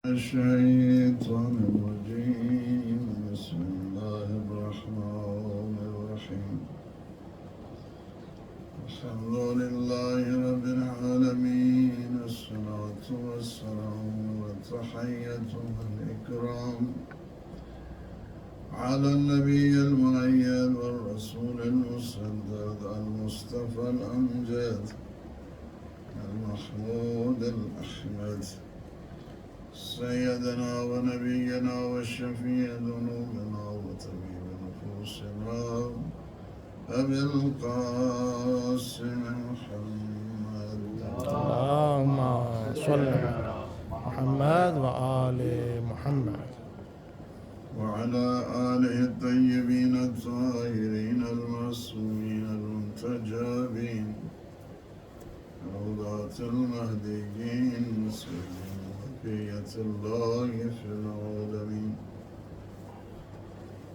الشيطان الرجيم بسم الله الرحمن الرحيم الحمد لله رب العالمين الصلاة والسلام والتحية والإكرام على النبي المؤيد والرسول المسدد المصطفى الأمجد المحمود الأحمد سيدنا ونبينا وشفيع ذنوبنا وطبيب نفوسنا أبي القاسم محمد اللهم صل على محمد وآل محمد وعلى آله الطيبين الطاهرين المعصومين المنتجبين روضات المهديين سيدنا بقية الله في العالمين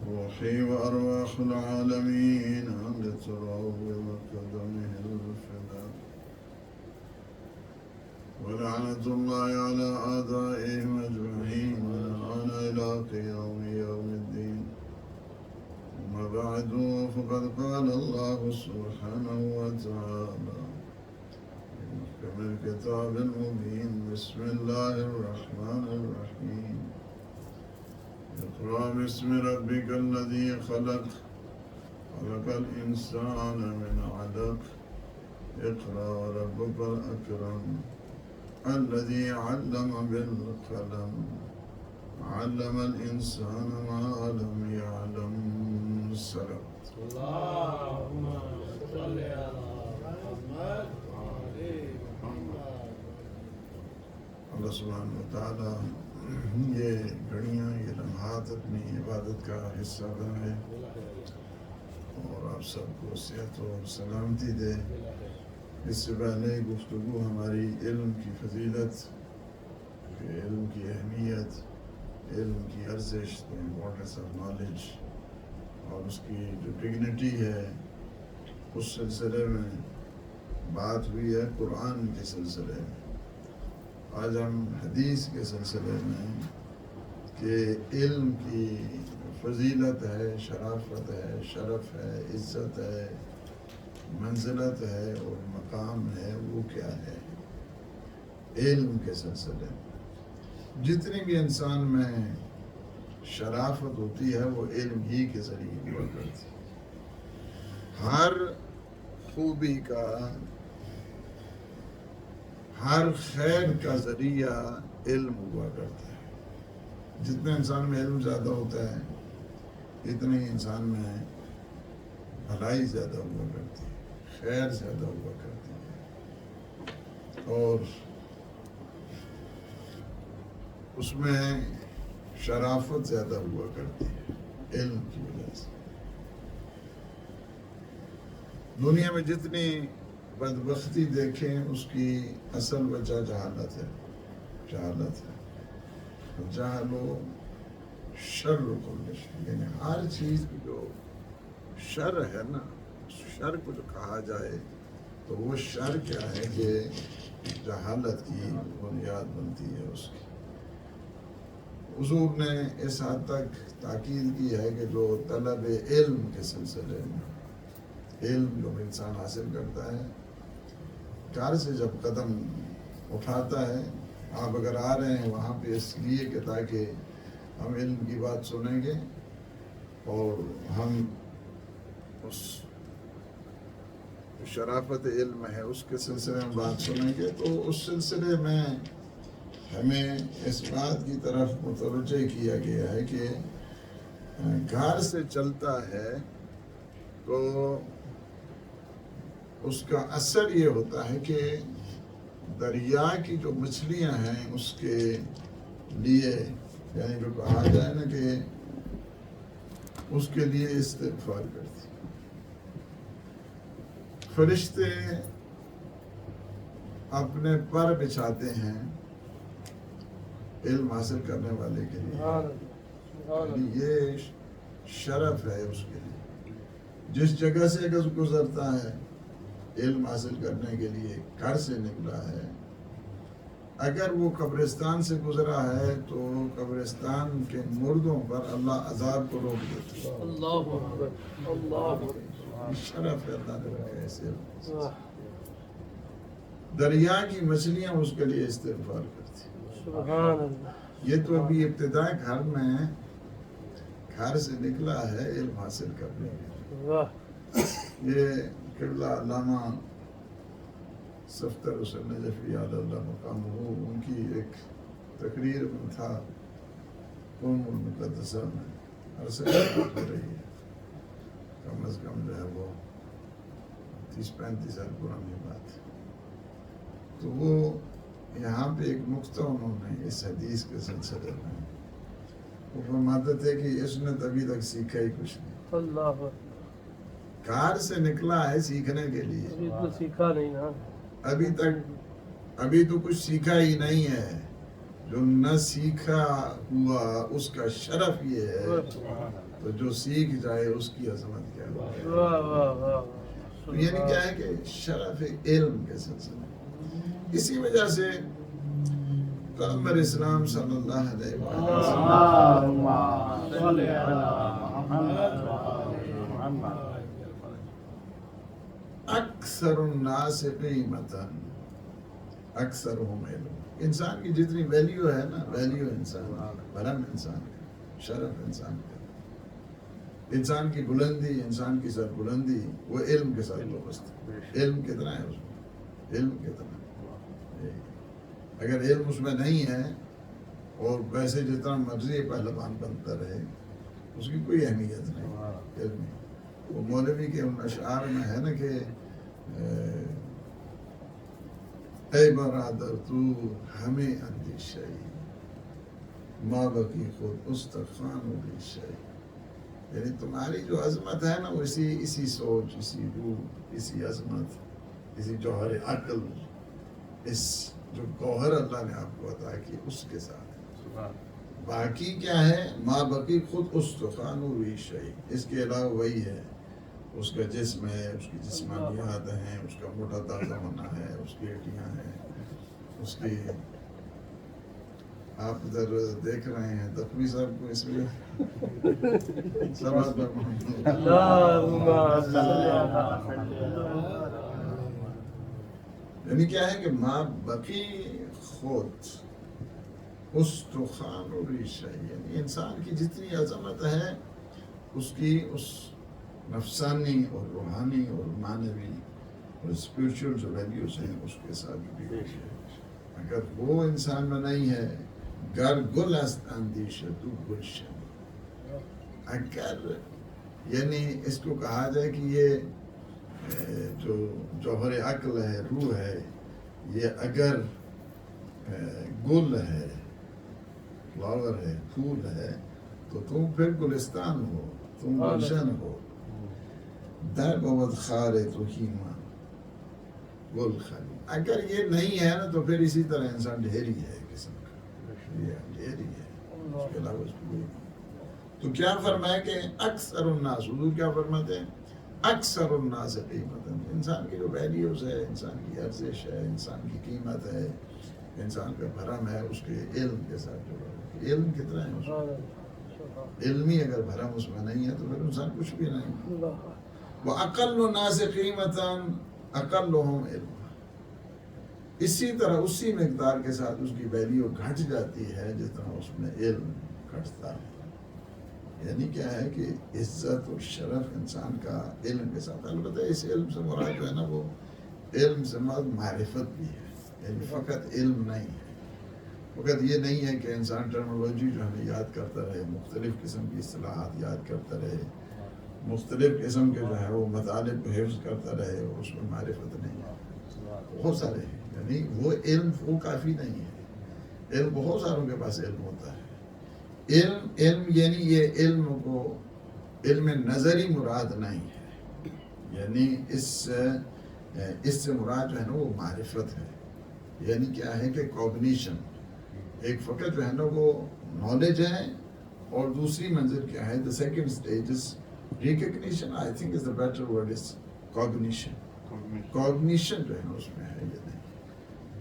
روحي وأرواح العالمين عند تراب وقدمه الفداء ولعنة الله على أعدائهم أجمعين ولعنة إلى قيام يوم الدين أما بعد فقد قال الله سبحانه وتعالى من الكتاب المبين بسم الله الرحمن الرحيم اقرأ باسم ربك الذي خلق خلق الإنسان من علق اقرأ وربك الأكرم الذي علم بالقلم علم الإنسان ما لم يعلم السلام اللهم صل على محمد اللہ سبحانہ وتعالیٰ یہ گھڑیاں یہ لمحات اپنی عبادت کا حصہ بنائے اور آپ سب کو صحت و سلامتی دے۔ اس سے پہلے گفتگو ہماری علم کی فضیلت، علم کی اہمیت، علم کی ارزش، امپورٹنس آف نالج اور اس کی جو ڈگنیٹی ہے، اس سلسلے میں بات ہوئی ہے قرآن کے سلسلے میں۔ آج ہم حدیث کے سلسلے میں کہ علم کی فضیلت ہے، شرافت ہے، شرف ہے، عزت ہے، منزلت ہے اور مقام ہے، وہ کیا ہے علم کے سلسلے میں۔ جتنی بھی انسان میں شرافت ہوتی ہے وہ علم ہی کے ذریعے ہوا کرتی ہے۔ ہر خوبی کا، ہر خیر کا ذریعہ علم ہوا کرتا ہے۔ جتنے انسان میں علم زیادہ ہوتا ہے اتنے ہی انسان میں بھلائی زیادہ ہوا کرتی ہے، خیر زیادہ ہوا کرتی ہے اور اس میں شرافت زیادہ ہوا کرتی ہے علم کی وجہ سے۔ دنیا میں جتنی بدبختی دیکھیں اس کی اصل وجہ جہالت ہے، جہالت ہے۔ جہلو شر کل شیء، یعنی ہر چیز کی جو شر ہے نا، شر کو جو کہا جائے تو وہ شر کیا ہے کہ جہالت کی بنیاد بنتی ہے اس کی۔ حضور نے اس حد تک تاکید کی ہے کہ جو طلب علم کے سلسلے میں، علم جو انسان حاصل کرتا ہے، گھر سے جب قدم اٹھاتا ہے، آپ اگر آ رہے ہیں وہاں پہ اس لیے کہ تاکہ ہم علم کی بات سنیں گے اور ہم اس شرافت علم ہے اس کے سلسلے میں بات سنیں گے، تو اس سلسلے میں ہمیں اس بات کی طرف متوجہ کیا گیا ہے کہ گھر سے چلتا ہے تو اس کا اثر یہ ہوتا ہے کہ دریا کی جو مچھلیاں ہیں اس کے لیے، یعنی جو کہا جائے نا کہ اس کے لیے استغفار کرتی۔ فرشتے اپنے پر بچھاتے ہیں علم حاصل کرنے والے کے لیے، یعنی یہ شرف ہے اس کے لیے۔ جس جگہ سے گزرتا ہے علم حاصل کرنے کے لیے، گھر سے نکلا ہے، اگر وہ قبرستان سے گزرا ہے تو قبرستان کے مردوں پر اللہ عذاب کو روک دیتا ہے. اللہ اکبر اللہ اکبر شرف ہے اللہ نے رکھا ہے اسے. دریا کی مچھلیاں اس کے لیے استغفار کرتی ہیں. سبحان اللہ. یہ تو ابھی ابتدا گھر میں گھر سے نکلا ہے علم حاصل کرنے کے لیے. واہ یہ قبلہ علامہ صفتر حسین نجفی علی اللہ مقام ہو، ان کی ایک تقریر میں تھا قوم المقدسہ میں، عرصے ہو رہی ہے، کم از کم جو ہے وہ 30-35 سال پرانی بات ہے. تو وہ یہاں پہ ایک نقطہ انہوں نے اس حدیث کے سلسلے میں وہ فرماتے تھے کہ اس نے ابھی تک سیکھا ہی کچھ نہیں. اللہ اکبر. کار سے نکلا ہے سیکھنے کے لیے، ابھی تو سیکھا نہیں نا. ابھی تو کچھ سیکھا ہی نہیں ہے. جو نہ سیکھا ہوا اس کا شرف یہ ہے، تو جو سیکھ جائے اس کی عظمت کیا ہے. واہ واہ واہ. تو یعنی کیا ہے کہ شرف علم کے سلسلے. اسی وجہ سے پیغمبر اسلام صلی اللہ علیہ وسلم اکثر الناس قیمتاً اکثرہم علم. انسان کی جتنی ویلیو ہے نا، ویلیو انسان بھرم انسان کا، شرف انسان کا، انسان کی بلندی، انسان کی سر بلندی وہ علم کے ساتھ وابستہ ہے. علم کتنا ہے اس میں، علم کتنا ہے. اگر علم اس میں نہیں ہے اور ویسے جتنا مرضی پہلوان بنتا رہے اس کی کوئی اہمیت نہیں. علم وہ مولوی کے ان اشعار میں ہے نا کہ اے برادر تو ہمیں اندیشہ ما بقی خود استخوان و بیشہ. یعنی تمہاری جو عظمت ہے نا وہ اسی سوچ، اسی روح، اسی عظمت، اسی جوہر عقل، اس جو گوہر اللہ نے آپ کو عطا کی اس کے ساتھ. باقی کیا ہے؟ ما بقی خود استخوان و بیشہ. اس کے علاوہ وہی ہے، اس کا جسم ہے، اس کی جسمانیات ہیں، اس کا موٹا تازہ ہونا ہے، اس کی ہڈیاں ہیں، اس کی. آپ ادھر دیکھ رہے ہیں تقوی صاحب کو اس میں یعنی کیا ہے کہ ما بقی خود استخوان و ریشہ. یعنی انسان کی جتنی عظمت ہے اس کی اس نفسانی اور روحانی اور معنوی اور اسپریچول جو ویلیوز ہیں اس کے ساتھ بھی. اگر وہ انسان میں نہیں ہے، گر گل است اندیشہ تو گلشن. اگر یعنی اس کو کہا جائے کہ یہ جو جوہر عقل ہے، روح ہے، یہ اگر گل ہے، فلاور ہے، پھول ہے، تو تم پھر گلستان ہو، تم گلشن ہو. در بود خار تو ہیما گل خلی. اگر یہ نہیں ہے نا تو پھر اسی طرح انسان ڈھیری ہے قسم کا، ڈھیری ہے، اس کے علاوہ اس کو کوئی نہیں. تو کیا فرمایا کہ اکثر الناس، حضور کیا فرماتے ہیں؟ اکثر الناس قیمت. انسان کی جو ویلیوز ہے، انسان کی ارزش ہے، انسان کی قیمت ہے، انسان کا بھرم ہے، اس کے علم کے ساتھ جڑا ہے. علم کتنا ہے اس میں؟ علمی اگر بھرم اس میں نہیں ہے تو پھر انسان کچھ بھی نہیں. وَأَقَلُّ النَّاسِ قِيمَةً أَقَلُّهُمْ عِلْمًا. اسی طرح اسی مقدار کے ساتھ اس کی ویلیو گھٹ جاتی ہے جتنا اس میں علم گھٹتا ہے. یعنی کیا ہے کہ عزت اور شرف انسان کا علم کے ساتھ. البتہ اس علم سے مراد جو ہے نا وہ علم سے مراد معرفت بھی ہے، یعنی فقط علم نہیں ہے. فقط یہ نہیں ہے کہ انسان ٹرمنالوجی جو ہمیں یاد کرتا رہے، مختلف قسم کی اصطلاحات یاد کرتا رہے، مختلف قسم کے جو ہے وہ مطالب کو حفظ کرتا رہے، اور اس میں معرفت نہیں ہے. بہت سارے ہیں، یعنی وہ علم وہ کافی نہیں ہے. علم بہت ساروں کے پاس علم ہوتا ہے. علم یعنی یہ علم کو علم نظری مراد نہیں ہے. یعنی اس سے مراد جو ہے نا وہ معرفت ہے. یعنی کیا ہے کہ کوگنیشن. ایک فقط جو ہے نا وہ نالج ہے، اور دوسری منزل کیا ہے؟ the second stage is recognition. I think is the better word is cognition. Cognition جو ہے نا اس میں ہے. یہ نہیں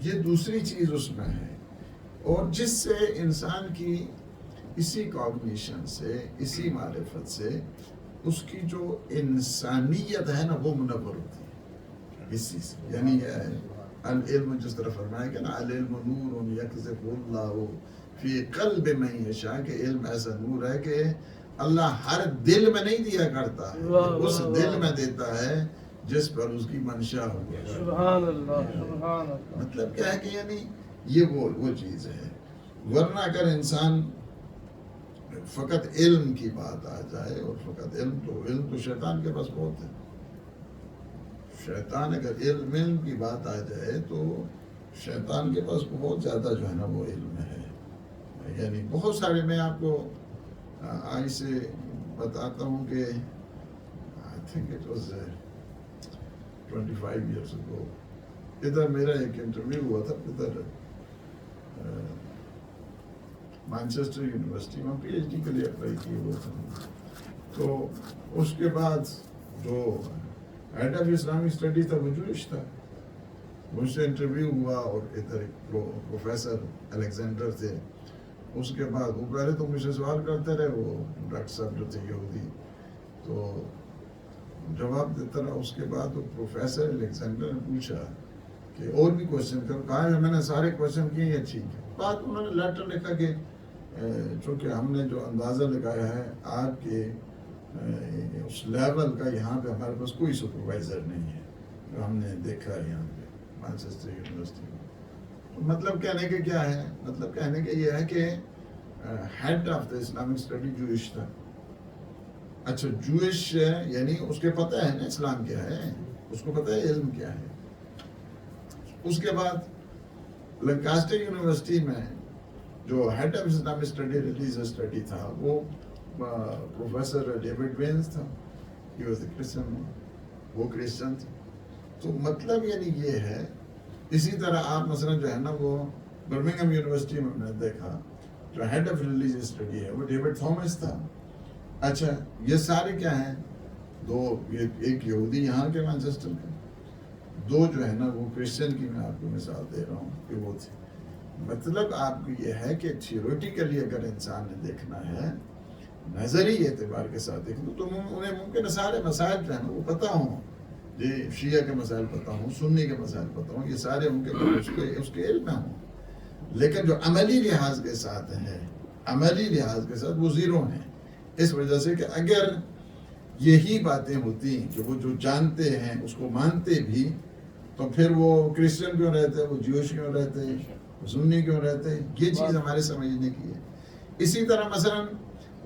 یہ دوسری چیز اس میں ہے، اور جس سے انسان کی اسی کاگنیشن سے، اسی معرفت سے اس کی جو انسانیت ہے نا وہ منور ہوتی ہے اسی سے. یعنی العلم جس طرح فرمایا گیا نا، العلم نور یقذف اللہ فی قلب من یشاء، کہ علم ایسا نور ہے کہ اللہ ہر دل میں نہیں دیا کرتا ہے، اس دل میں دیتا ہے جس پر اس کی منشا ہو. سبحان اللہ، سبحان اللہ. مطلب کیا ہے کہ یعنی یہ وہ چیز ہے. ورنہ اگر انسان فقط علم کی بات آ جائے، اور فقط علم تو شیطان کے پاس بہت ہے. شیطان اگر علم کی بات آ جائے تو شیطان کے پاس بہت زیادہ جو ہے نا وہ علم ہے. یعنی بہت سارے، میں آپ کو آج سے بتاتا ہوں کہ I think it was 25 years ago. ادھر میرا ایک انٹرویو ہوا تھا ادھر مانچسٹر یونیورسٹی میں، پی ایچ ڈی کے لیے اپلائی کیے ہوئے تھے. تو اس کے بعد جو ہیڈ آف اسلامک اسٹڈی تھا وہ جوئش تھا. مجھ سے انٹرویو ہوا، اور ادھر ایک پروفیسر الیگزینڈر تھے. اس کے بعد وہ پہلے تو مجھ سے سوال کرتے رہے، وہ ڈاکٹر صاحب جو تھے یہودی، تو جواب دیتا رہا. اس کے بعد وہ پروفیسر الیگزینڈر نے پوچھا کہ اور بھی کوشچن کرو. کہا ہے میں نے سارے کوشچن کیے ہیں، ٹھیک ہے. بعد انہوں نے لیٹر لکھا کہ چونکہ ہم نے جو اندازہ لگایا ہے آپ کے اس لیول کا، یہاں پہ ہمارے پاس کوئی سپروائزر نہیں ہے جو ہم نے دیکھا ہے یہاں پہ مانچسٹر یونیورسٹی میں. مطلب کہنے کے کیا ہے؟ مطلب کہنے کے یہ ہے کہ head of the Islamic study Jewish تھا. اچھا جوئش یعنی اس کے پتہ ہے نا اسلام کیا ہے، اس کو پتہ ہے علم کیا ہے. اس کے بعد لنکاسٹر یونیورسٹی میں جو head of Islamic study religious study تھا وہ پروفیسر ڈیوڈ وینز تھا. ہی واز اے کرسچن، وہ کرسچن تھا. تو مطلب یعنی یہ ہے. اسی طرح آپ مثلا جو ہے نا وہ برمنگھم یونیورسٹی میں نے دیکھا جو ہیڈ آف ریلیجیس اسٹڈی ہے وہ ڈیوڈ تھامس تھا. اچھا یہ سارے کیا ہیں؟ دو، ایک یہودی یہاں کے مانچسٹر کے، دو جو ہے نا وہ کرسچن کی. میں آپ کو مثال دے رہا ہوں کہ وہ تھے. مطلب آپ کو یہ ہے کہ تھیوریٹیکلی اگر انسان نے دیکھنا ہے، نظری اعتبار کے ساتھ دیکھنا، تو انہیں ممکن ہے سارے مسائل جو ہے نا وہ پتہ ہوں. جی شیعہ کے مسائل پتہ ہوں، سنی کے مسائل پتہ ہوں، یہ سارے ان کے اس کے علم میں ہوں. لیکن جو عملی لحاظ کے ساتھ ہے، عملی لحاظ کے ساتھ وہ زیرو ہیں. اس وجہ سے کہ اگر یہی باتیں ہوتی کہ وہ جو جانتے ہیں اس کو مانتے بھی، تو پھر وہ کرسچن کیوں رہتے، وہ جیوش کیوں رہتے، سنی کیوں رہتے. یہ چیز ہمارے سمجھنے کی ہے. اسی طرح مثلا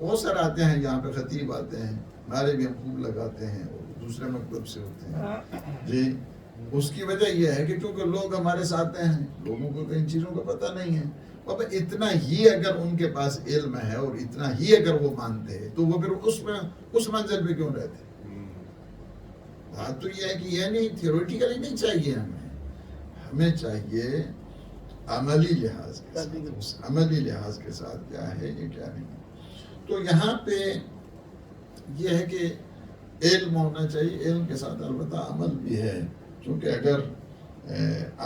بہت سارے آتے ہیں یہاں پہ، خطیب آتے ہیں، نعرے بھی ہم خوب لگاتے ہیں، دوسرے مکتب سے ہوتے ہیں جی. اس کی وجہ یہ ہے کہ چونکہ لوگ ہمارے ساتھ ہیں، لوگوں کو ان چیزوں کا پتہ نہیں ہے. اب اتنا ہی اگر ان کے پاس علم ہے اور اتنا ہی اگر وہ مانتے تو وہ پھر اس منزل پہ کیوں رہتے. بات تو یہ ہے کہ یہ نہیں تھیوریٹیکلی نہیں چاہیے ہمیں چاہیے عملی لحاظ کے ساتھ. اس عملی لحاظ کے ساتھ کیا ہے یہ کیا نہیں. تو یہاں پہ یہ ہے کہ علم ہونا چاہیے، علم کے ساتھ البتہ عمل بھی ہے. چونکہ اگر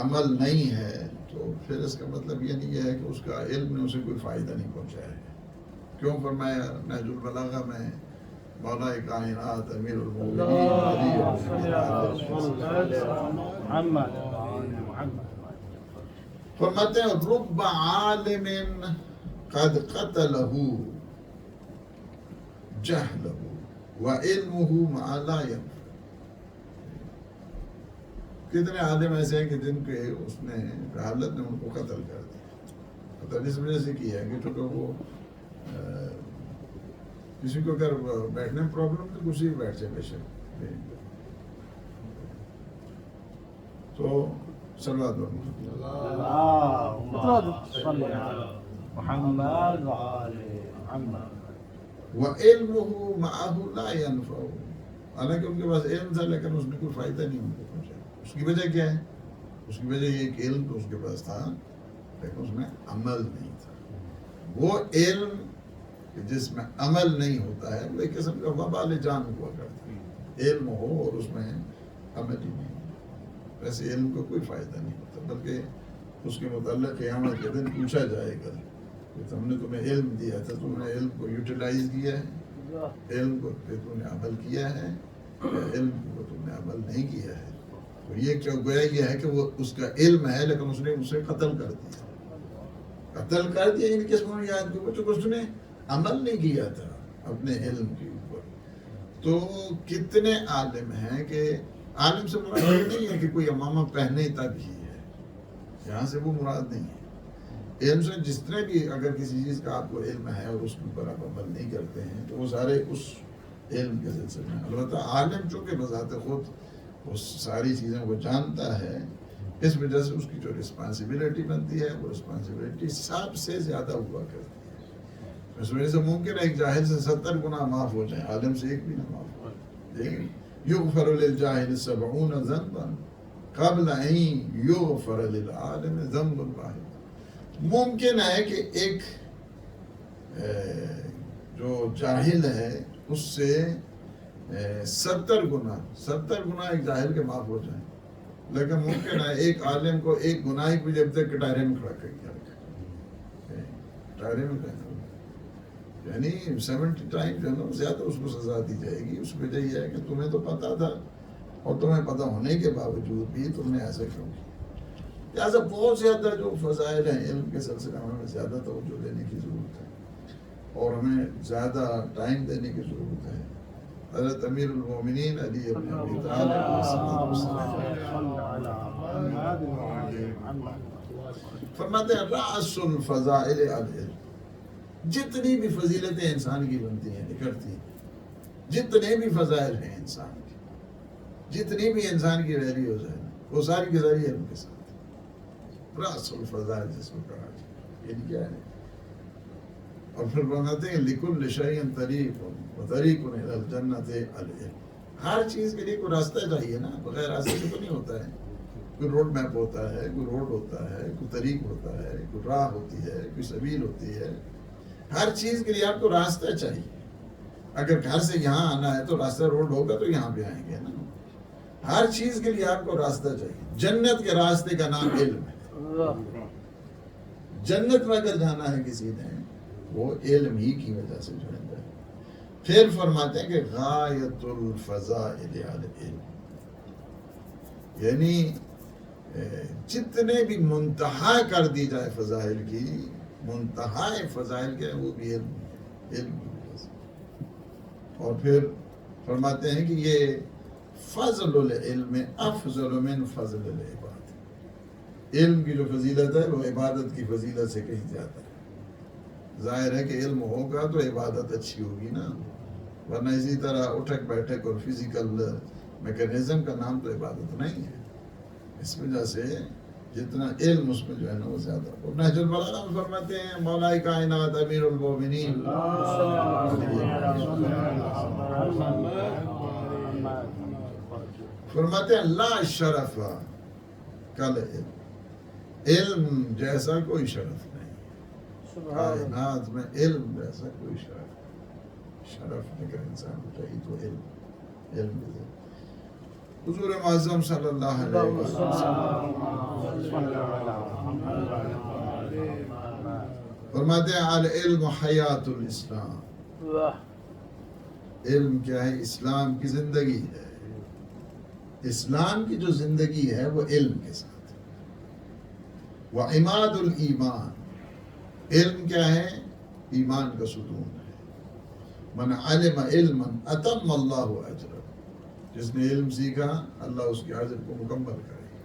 عمل نہیں ہے تو پھر اس کا مطلب یہ نہیں ہے کہ اس کا علم نے اسے کوئی فائدہ نہیں پہنچایا ہے. کیوں فرمایا نہج البلاغہ میں مولا کائنات امیر فرماتے ہیں رب عالم قد قتلہ جہلہ وعلمہ ما لا ينفع. کتنے عالم ایسے ہیں کہ جن کے اس نے جہالت نے ان کو قتل کر دیا. قتل اس وجہ سے کیا ہے کہ چونکہ وہ کسی کو اگر بیٹھنے میں پرابلم تو کسی بھی بیٹھ جائے بے شک. تو صلوات وعلمہ معہ لا ينفع. حالانکہ ان کے پاس علم تھا لیکن اس نے کوئی فائدہ نہیں ان کو پہنچایا. اس کی وجہ کیا ہے؟ اس کی وجہ یہ کہ علم تو اس کے پاس تھا لیکن اس میں عمل نہیں تھا. وہ علم جس میں عمل نہیں ہوتا ہے وہ ایک قسم کا وبال جان ہوا کرتا ہے. علم ہو اور اس میں عمل ہی نہیں، ویسے علم کو کوئی فائدہ نہیں ہوتا، بلکہ اس کے متعلق قیامت کے دن پوچھا جائے گا کہ ہم نے تمہیں علم دیا تھا، تم نے علم کو یوٹیلائز کیا ہے، علم کو پہ تم نے عمل کیا ہے، یا علم کو تم نے عمل نہیں کیا ہے؟ تو یہ کیا گویا یہ ہے کہ وہ اس کا علم ہے لیکن اس نے اسے قتل کر دیا، قتل کر دیا ان کس بنیاد کے اوپر؟ چونکہ اس نے عمل نہیں کیا تھا اپنے علم کے اوپر۔ تو کتنے عالم ہیں کہ عالم سے مراد یہ نہیں ہے کہ کوئی امامہ پہنے تک ہی ہے، یہاں سے وہ مراد نہیں ہے۔ علم سے جس طرح بھی اگر کسی چیز کا آپ کو علم ہے اور اس کے اوپر آپ عمل نہیں کرتے ہیں تو وہ سارے اس علم کے سلسلے میں۔ البتہ عالم چونکہ بذات خود وہ ساری چیزیں وہ جانتا ہے، اس وجہ سے اس کی جو رسپانسبلٹی بنتی ہے وہ رسپانسبلٹی سب سے زیادہ ہوا کرتی ہے۔ اس وجہ سے ممکن ہے ایک جاہل سے 70 گناہ معاف ہو جائیں، عالم سے ایک بھی نہ معاف ہو۔ لیکن یغفر للجاہل 70 ذنبا قبل ان یغفر للعالم ذنب واحد۔ ممکن ہے کہ ایک جو جاہل ہے اس سے 70 گناہ ایک جاہل کے معاف ہو جائیں، لیکن ممکن ہے ایک عالم کو ایک گناہ کی وجہ سے کٹارے میں کھڑا کر دیا، کٹارے میں کہنا یعنی 70 ٹائم جو ہے نا زیادہ اس کو سزا دی جائے گی۔ اس وجہ یہ ہے کہ تمہیں تو پتا تھا اور تمہیں پتا ہونے کے باوجود بھی تم نے ایسا کیوں کیا۔ لہٰذا بہت زیادہ جو فضائل ہیں علم کے سلسلے میں ہمیں زیادہ توجہ دینے کی ضرورت ہے اور ہمیں زیادہ ٹائم دینے کی ضرورت ہے۔ حضرت امیر المومنین علی ابن ابی طالب فرماتے ہیں رأس الفضائل العلم، جتنی بھی فضیلتیں انسان کی بنتی ہیں نکلتی ہیں، جتنے بھی فضائل ہیں انسان کے، جتنی بھی انسان کی ویلیوز ہیں وہ ساری کی ساری علم کے ساتھ رأس الفضائل جس کو کہا جائے۔ یہ کیا ہے؟ اور پھر بناتے ہیں لکل شیء طریق وطریق الی الجنۃ العلم۔ ہر چیز کے لیے کوئی راستہ چاہیے نا، بغیر راستے سے تو نہیں ہوتا ہے۔ کوئی روڈ میپ ہوتا ہے، کوئی روڈ ہوتا ہے، کوئی طریق ہوتا ہے، کوئی راہ ہوتی ہے، کوئی سبیل ہوتی ہے۔ ہر چیز کے لیے آپ کو راستہ چاہیے۔ اگر گھر سے یہاں آنا ہے تو راستہ روڈ ہوگا تو یہاں پہ آئیں گے نا۔ ہر چیز کے لیے آپ کو راستہ چاہیے۔ جنت کے راستے کا نام علم ہے۔ جنت میں اگر جانا ہے کسی نے وہ علم ہی کی وجہ سے جو ہے۔ پھر فرماتے ہیں کہ غایت الفضائل العلم، یعنی جتنے بھی منتہا کر دی جائے فضائل کی، منتہا فضائل کے وہ بھی علم ہے، علم کی وجہ سے۔ اور پھر فرماتے ہیں کہ یہ فضل العلم افضل من فضل العبادت، علم کی جو فضیلت ہے وہ عبادت کی فضیلت سے کہیں زیادہ ہے۔ ظاہر ہے کہ علم ہوگا تو عبادت اچھی ہوگی نا، ورنہ اسی طرح اٹھک بیٹھک اور فزیکل میکانزم کا نام تو عبادت نہیں ہے۔ اس وجہ سے جتنا علم اس میں جو ہے نا وہ زیادہ۔ اور نہج البلاغہ میں فرماتے ہیں مولا کائنات امیر المومنین فرماتے ہیں لا شرف کل علم، علم جیسا کوئی شرف نہیں، کائنات میں علم جیسا کوئی شرف اگر انسان کو چاہیے تو علم ہے۔ حضور معظم صلی اللہ علیہ وسلم فرماتے ہیں العلم حیات الاسلام، علم کیا ہے؟ اسلام کی زندگی ہے۔ اسلام کی جو زندگی ہے وہ علم کے ساتھ ہے۔ وعماد الایمان، علم کیا ہے؟ ایمان کا ستون ہے۔ من علم علما اتم اللہ اجرہ، جس نے علم سیکھا اللہ اس کے اجر کو مکمل کرے گا۔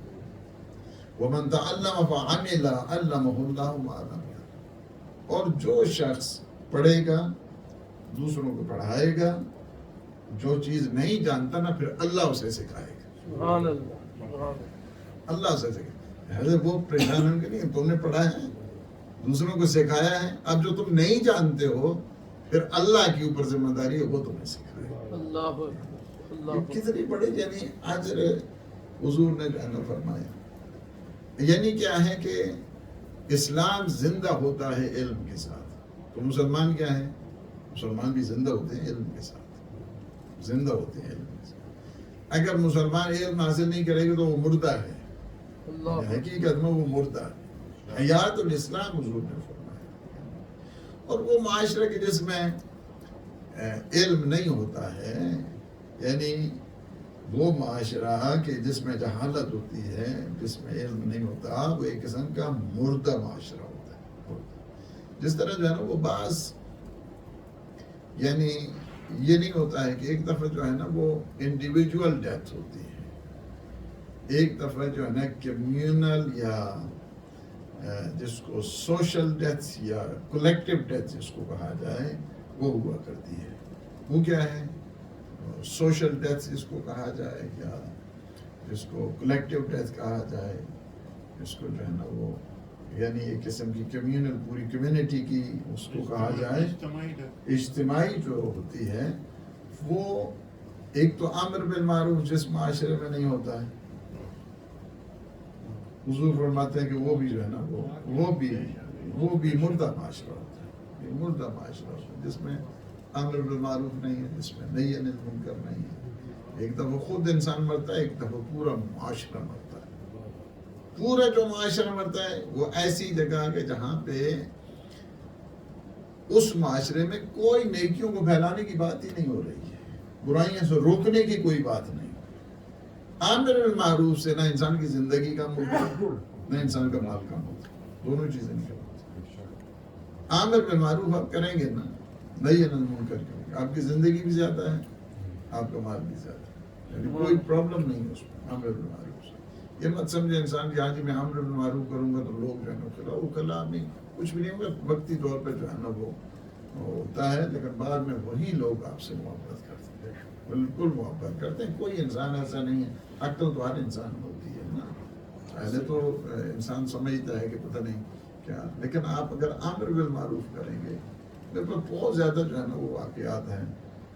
ومن تعلم فعمل علمہ اللہ ما لم یعلم، اور جو شخص پڑھے گا دوسروں کو پڑھائے گا، جو چیز نہیں جانتا نا پھر اللہ اسے سکھائے گا۔ سبحان اللہ، اللہ سے سکھائے گا۔ وہ پریشان ہوں گے نہیں، تم نے پڑھا ہے دوسروں کو سکھایا ہے، اب جو تم نہیں جانتے ہو پھر اللہ کے اوپر ذمہ داری ہے وہ تمہیں سکھائے گا۔ اللہ اللہ کتنی بڑی یعنی اجر حضور نے جو ہے نا فرمایا۔ یعنی کیا ہے کہ اسلام زندہ ہوتا ہے علم کے ساتھ۔ تو مسلمان کیا ہے؟ مسلمان بھی زندہ ہوتے ہیں علم کے ساتھ، زندہ ہوتے ہیں علم کے ساتھ۔ اگر مسلمان علم حاصل نہیں کرے گا تو وہ مردہ ہے، اللہ حقیقت میں وہ مردہ ہے۔ حیات الاسلام حضور نے فرمایا. اور وہ معاشرہ کہ جس میں علم نہیں ہوتا ہے، یعنی وہ معاشرہ کہ جس میں جہالت ہوتی ہے، جس میں علم نہیں ہوتا، وہ ایک قسم کا مردہ معاشرہ ہوتا ہے. جس طرح جو ہے نا وہ بعض یعنی یہ نہیں ہوتا ہے کہ ایک دفعہ جو ہے نا وہ انڈیویجول ڈیتھ ہوتی ہے، ایک دفعہ جو ہے نا کمیونل یا جس کو سوشل ڈیتھ یا کولیکٹیو ڈیتھ جس کو کہا جائے وہ ہوا کرتی ہے. وہ کیا ہے؟ سوشل ڈیتھ جس کو کہا جائے یا جس کو کولیکٹیو ڈیتھ کہا جائے، جس کو جو ہے نا وہ یعنی ایک قسم کی کمیونل پوری کمیونٹی کی اس کو کہا جائے اجتماعی جو ہوتی ہے، وہ ایک تو امر بالمعروف جس معاشرے میں نہیں ہوتا ہے. حضور فرماتے ہیں کہ وہ بھی جو ہے نا وہ بھی مردہ معاشرہ ہوتا ہے. یہ مردہ معاشرہ ہوتا ہے جس میں امر بالمعروف نہیں ہے، جس میں نہی عن المنکر نہیں ہے. ایک دفعہ خود انسان مرتا ہے، ایک دفعہ پورا معاشرہ مرتا ہے. پورا جو معاشرہ مرتا ہے وہ ایسی جگہ کہ جہاں پہ اس معاشرے میں کوئی نیکیوں کو پھیلانے کی بات ہی نہیں ہو رہی ہے، برائیوں سے روکنے کی کوئی بات نہیں. امر بالمعروف سے نہ انسان کی زندگی کم ہوتی نہ انسان کا مال کم ہوتا، دونوں چیزیں نہیں ہوتی. امر بالمعروف آپ کریں گے نا، نہی عن المنکر کریں گے، آپ کی زندگی بھی زیادہ ہے، آپ کا مال بھی زیادہ ہے، یعنی کوئی پرابلم نہیں ہے اس میں امر بالمعروف سے. یہ مت سمجھے انسان کہ آج میں امر بالمعروف کروں گا تو لوگ جو ہے نا وہ کلا نہیں، کچھ بھی نہیں ہوگا. وقتی طور پہ جو ہے نا وہ ہوتا ہے، لیکن بعد میں وہی لوگ آپ سے محبت کرتے ہیں، بالکل محبت کرتے ہیں. کوئی انسان ایسا نہیں ہے، عقل تو ہر انسان میں ہوتی ہے نا. پہلے تو انسان سمجھتا ہے کہ پتہ نہیں کیا، لیکن آپ اگر امر بالمعروف کریں گے، میرے پاس بہت زیادہ جو ہے نا وہ واقعات ہیں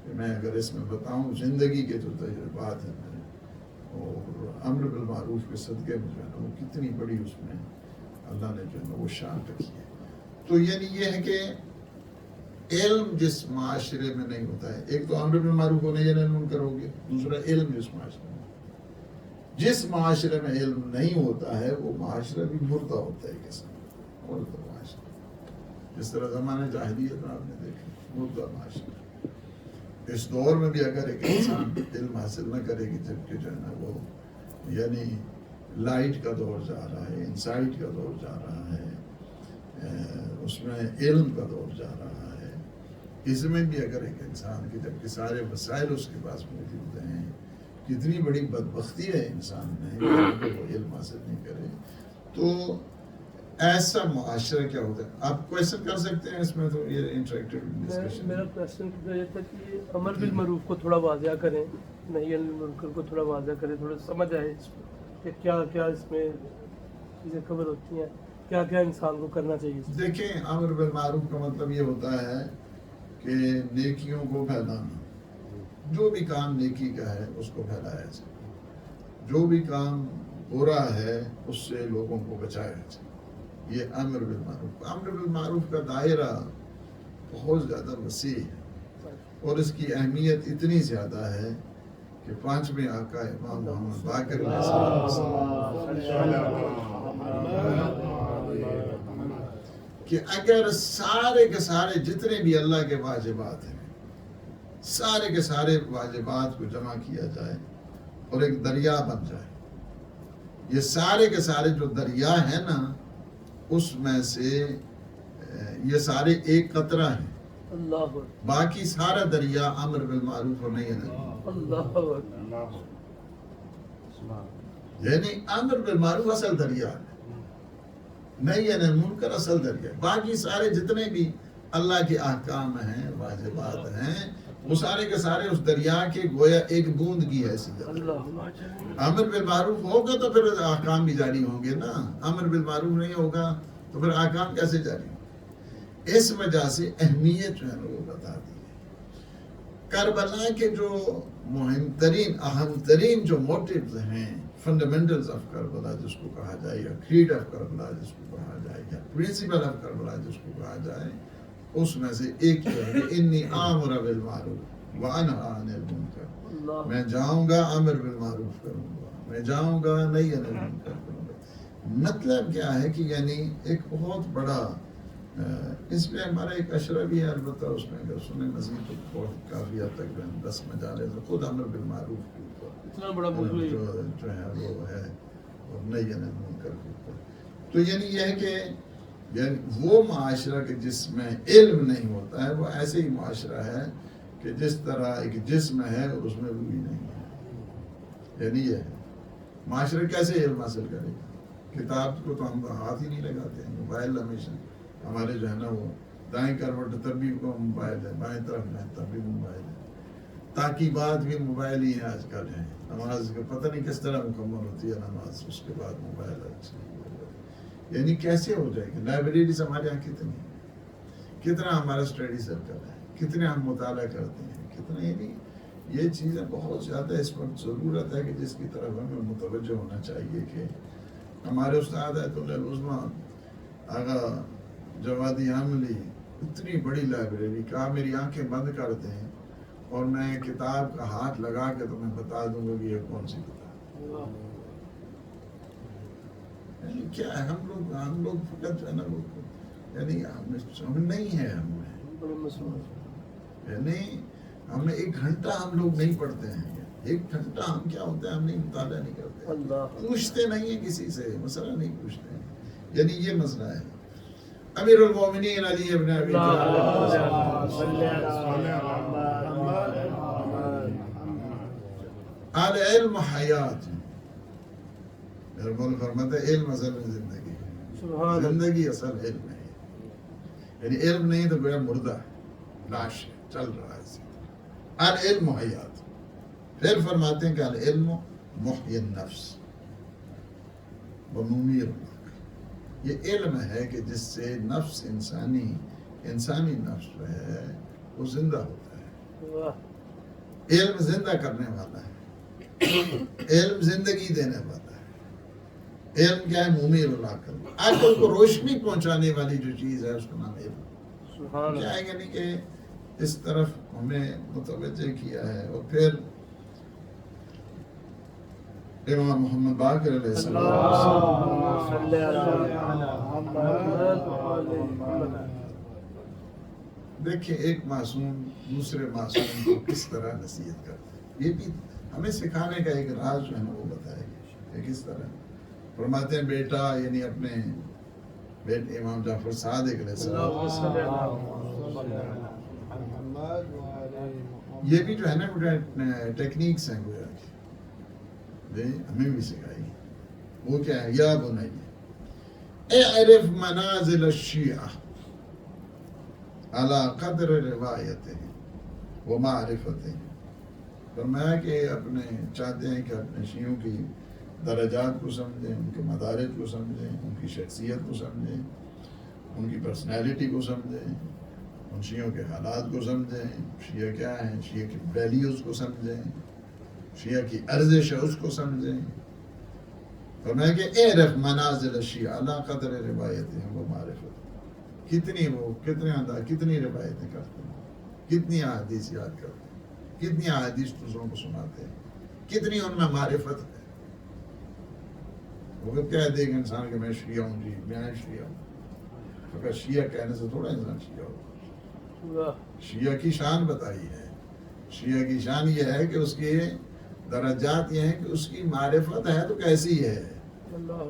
کہ میں اگر اس میں بتاؤں زندگی کے جو تجربات ہیں میرے، اور امر بالمعروف کے صدقے میں جو ہے نا وہ کتنی بڑی اس میں اللہ نے جو ہے نا وہ شان رکھی ہے. تو یعنی یہ ہے کہ علم جس معاشرے میں نہیں ہوتا ہے، ایک تو امر بالمعروف و نہی عن المنکر ہو گیا، دوسرا علم جس معاشرے میں، جس معاشرے میں علم نہیں ہوتا ہے وہ معاشرہ بھی مردہ ہوتا ہے. کیسا مردہ معاشرہ، جس طرح زمانہ جاہلیت میں آپ نے دیکھا مردہ معاشرہ. اس دور میں بھی اگر ایک انسان علم حاصل نہ کرے گی، جبکہ جو ہے نا وہ یعنی لائٹ کا دور جا رہا ہے، انسائٹ کا دور جا رہا ہے، اس میں علم کا دور جا رہا ہے، اس میں بھی اگر ایک انسان کی جبکہ سارے وسائل اس کے پاس موجود ہیں، کتنی بڑی بدبختی ہے انسان میں کہ وہ علم حاصل نہیں کرے. تو ایسا معاشرہ کیا ہوتا ہے؟ آپ کویشچن کر سکتے ہیں اس میں، تو یہ انٹریکٹیو ڈسکشن. میرا کوشچن یہ تھا کہ امر بالمعروف کو تھوڑا واضح کریں، نہی عن المنکر کو تھوڑا واضح کریں، تھوڑا سمجھ آئے اس میں کہ کیا کیا اس میں چیزیں کور ہوتی ہیں، کیا کیا انسان کو کرنا چاہیے. دیکھیں، امر بالمعروف کا مطلب یہ ہوتا ہے کہ نیکیوں کو پھیلانا. جو بھی کام نیکی کا ہے اس کو پھیلایا جائے، جو بھی کام برا ہے اس سے لوگوں کو بچایا جائے. یہ امر بالمعروف. امر بالمعروف کا دائرہ بہت زیادہ وسیع ہے اور اس کی اہمیت اتنی زیادہ ہے کہ پانچویں آقا امام محمد باقر علیہ کہ اگر سارے کے سارے جتنے بھی اللہ کے واجبات ہیں، سارے کے سارے واجبات کو جمع کیا جائے اور ایک دریا بن جائے، یہ سارے کے سارے جو دریا ہیں نا، اس میں سے یہ سارے ایک قطرہ ہیں، اللہ باقی سارا دریا امر بالمعروف اور نہی عن المنکر. اللہ یعنی امر بالمعروف اصل دریا ہے، نہی عن المنکر اصل دریا. باقی سارے جتنے بھی اللہ کے احکام ہیں، واجبات ہیں، وہ سارے کے سارے اس دریا کے گویا ایک بوند کی حیثیت. امر بالمعروف ہوگا تو پھر احکام بھی جاری ہوں گے نا، امر بالمعروف نہیں ہوگا تو پھر احکام کیسے جاری ہوں گے؟ اس وجہ سے اہمیت جو ہے نا وہ بتا دی ہے. کربلا کے جو مہم ترین اہم ترین جو موٹیوز ہیں، فنڈامنٹلز آف کربلا جس کو کہا جائے، یا کریڈ آف کربلا جس کو کہا جائے، یا پرنسپل آف کربلا جس کو کہا جائے، اس میں سے ایک یہ ہے کہ انی آمر بالمعروف وانہی عن المنکر. میں جاؤں گا امر بالمعروف کروں گا، میں جاؤں گا نہی عن المنکر کروں گا. مطلب کیا ہے کہ یعنی ایک بہت بڑا اس میں ہمارا ایک اشرہ بھی ہے، البتہ اس میں اگر سنیں مزید تو بہت کافی حد تک 10 مجالے تو خود امر بالمعروف کے اوپر اتنا بڑا موضوع ہے جو ہے وہ ہے، اور نہی عن المنکر کے اوپر. تو یعنی یہ ہے کہ یعنی وہ معاشرہ کہ جس میں علم نہیں ہوتا ہے وہ ایسے ہی معاشرہ ہے کہ جس طرح ایک جسم ہے اور اس میں روح نہیں ہے. یعنی یہ ہے معاشرہ کیسے علم حاصل کرے گا؟ کتاب کو تو ہم ہاتھ ہی نہیں لگاتے ہیں. موبائل ہمیشہ ہمارے جو ہے نا وہ دائیں کروٹ تب بھی وہ موبائل ہے، بائیں طرف ہے تب بھی موبائل ہے، تاکیبات بھی موبائل ہی ہیں آج کل ہیں. نماز کا پتہ نہیں کس طرح مکمل ہوتی ہے نماز، اس کے بعد موبائل ہے. یعنی کیسے ہو جائے گی؟ لائبریریز ہمارے یہاں کتنی ہیں، کتنا ہمارا اسٹڈی سرکل ہے، کتنے ہم مطالعہ کرتے ہیں، کتنا. یعنی یہ چیزیں بہت زیادہ اس وقت ضرورت ہے کہ جس کی طرف ہمیں متوجہ ہونا چاہیے. کہ ہمارے استاد ایت اللہ العظمیٰ آغا جوادی عاملی اتنی بڑی لائبریری، کہا میری آنکھیں بند کر دیں اور میں کتاب کا ہاتھ لگا کے تمہیں بتا دوں گا کہ یہ کون سی کتاب. یعنی کیا ہے ہم لوگ فقط جو ہے نا وہ یعنی ہم نہیں ہے، یعنی ہمیں 1 گھنٹہ ہم لوگ نہیں پڑھتے ہیں. 1 گھنٹہ ہم کیا ہوتا ہے، ہم نہیں مطالعہ نہیں کرتے، پوچھتے نہیں ہیں کسی سے، مسئلہ نہیں پوچھتے ہیں. یعنی یہ مسئلہ ہے. امیر المومنین علی ابن ابی طالب علم حیات. میرے مولا فرماتا ہے علم اصل میں زندگی ہے، زندگی اصل علم ہے. یعنی علم نہیں تو گویا مردہ ہے، لاش ہے، چل رہا ہے. العلم حیات. پھر فرماتے ہیں کہ العلم محی النفس وممیر العقل. یہ علم ہے کہ جس سے نفس انسانی نفس جو ہے وہ زندہ ہوتا ہے. علم زندہ کرنے والا ہے، علم زندگی دینے والا ہے. علم کیا ہے؟ ممیر العقل. عقل کو روشنی پہنچانے والی جو چیز ہے اس کا نام علم. کیا ہے یعنی کہ اس طرف ہمیں متوجہ کیا ہے. اور پھر امام محمد باقر علیہ السلام دیکھیں ایک معصوم دوسرے معصوم کو کس طرح نصیحت کرتے ہیں. یہ بھی ہمیں سکھانے کا ایک راز جو ہے نا وہ بتائے گا کہ کس طرح. فرماتے ہیں بیٹا یعنی اپنے بیٹے امام جعفر صادق علیہ السلام، یہ بھی جو ہے نا ٹیکنیکس ہیں گویا کی ہمیں بھی سکھائی. وہ کیا ہے؟ یا بنی اعرف منازل الشیعہ علی قدر روایتہ و معرفتہ. فرمایا کہ اپنے چاہتے ہیں کہ اپنے شیعوں کی درجات کو سمجھیں، ان کے مدارج کو سمجھیں، ان کی شخصیت کو سمجھیں، ان کی پرسنالٹی کو سمجھیں، ان شیعوں کے حالات کو سمجھیں، شیعہ کیا ہیں، شیعہ کی ویلیوز کو سمجھیں، شیعہ کی ارزش ہے اس کو سمجھیں. فرمایا کہ اعرف منازل الشیعہ علی قدر روایتہم و معرفتہم. کتنی روایتیں کرتے ہیں، کتنی احادیث یاد کرتے ہیں، کتنی احادیث دوسروں کو سناتے ہیں، کتنی ان میں معرفت ہے. وہ کہہ دے گا انسان کہ میں شیعہ ہوں، جی میں شیعہ ہوں. اگر شیعہ کہنے سے تھوڑا انسان شیعہ ہوگا. شیعہ کی شان بتائی ہے. شیعہ کی شان یہ ہے کہ اس کے درجات یہ ہیں کہ اس کی معرفت ہے تو کیسی ہے،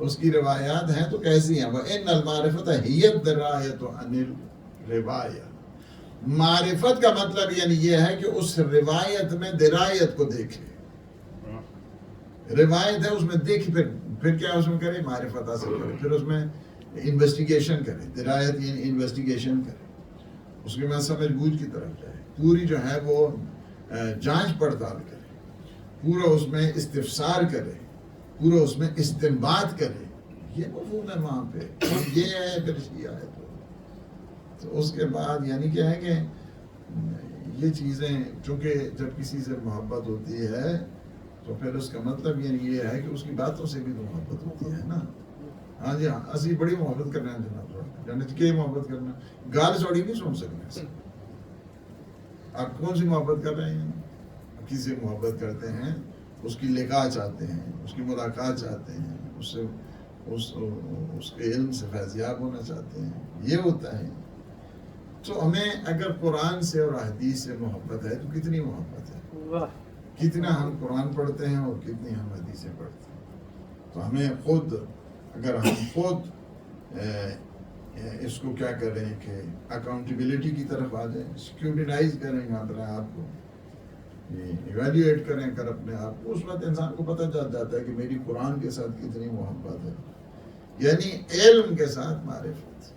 اس کی روایات ہیں تو کیسی ہیں. وَإِنَّ الْمَعْرِفَةَ هِيَ الدِّرَایَةُ عَنِ الرِّوَایَةِ. معرفت کا مطلب یعنی یہ ہے کہ اس روایت میں درایت کو دیکھے. روایت ہے اس میں دیکھ پھر کیا اس میں کرے، معرفت حاصل کرے، پھر اس میں انویسٹیگیشن کرے. درایت یعنی انویسٹیگیشن کرے، اس کے بعد سمجھ بوجھ کی طرف جائے، پوری جو ہے وہ جانچ پڑتال کرے، پورا اس میں استفسار کرے، پورا اس میں استنباط کرے. یہ مفہوم ہے وہاں پہ. یہ ہے پھر شیعہ ہے. تو اس کے بعد یعنی کیا ہے کہ یہ چیزیں چونکہ جب کسی سے محبت ہوتی ہے تو پھر اس کا مطلب یعنی یہ ہے کہ اس کی باتوں سے بھی تو محبت ہوتی ہے نا. ہاں جی ہاں اسی بڑی محبت کرنا ہے جناب، جنت کی محبت کرنا، گال چوڑی نہیں سن سکتے. آپ کون سی محبت کر رہے ہیں؟ کسی سے محبت کرتے ہیں، اس کی لقاء چاہتے ہیں، اس کی ملاقات چاہتے ہیں، اس سے اس کے علم سے فیضیاب ہونا چاہتے ہیں. یہ ہوتا ہے. تو ہمیں اگر قرآن سے اور حدیث سے محبت ہے تو کتنی محبت ہے, واہ کتنا ہم قرآن پڑھتے ہیں اور کتنی ہم حدیثیں پڑھتے ہیں. تو ہمیں خود, اگر ہم خود اس کو کیا کریں کہ اکاؤنٹیبلٹی کی طرف آ جائیں, اسکیوٹینائز کریں اپنے آپ کو, ایویلیویٹ کریں کر اپنے آپ کو, اس وقت انسان کو پتہ چل جاتا ہے کہ میری قرآن کے ساتھ کتنی محبت ہے. یعنی علم کے ساتھ معرفت,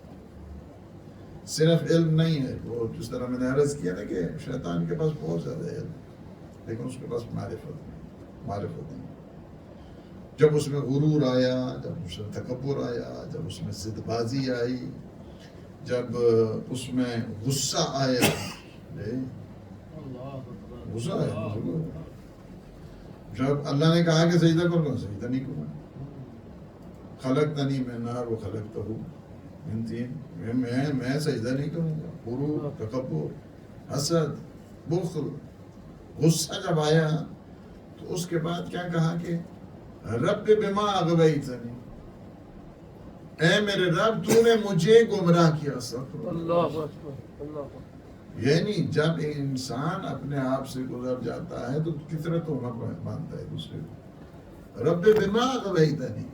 صرف علم نہیں ہے. وہ جس طرح میں نے عرض کیا نا کہ شیطان کے پاس بہت زیادہ علم, لیکن اس کے پاس معرفت نہیں. جب اس میں غرور آیا, جب اس میں تکبر آیا, جب اس میں ضد بازی آئی, جب اس میں غصہ آیا, غصہ آیا, جب اللہ نے کہا کہ سجدہ کرو, سجدہ نہیں کروں, خلقتنی من نار و خلقتہ من طین, میں سجدہ نہیں کروں گا. غرور, تکبر, حسد, بخل, غصہ جب آیا تو اس کے بعد کیا کہا کہ رب بما اغویتنی, اے میرے رب تو نے مجھے گمراہ کیا. اللہ اکبر, اللہ اکبر. یعنی جب انسان اپنے آپ سے گزر جاتا ہے تو کتنا تہمت مانتا ہے دوسرے کو. رب بما اغویتنی,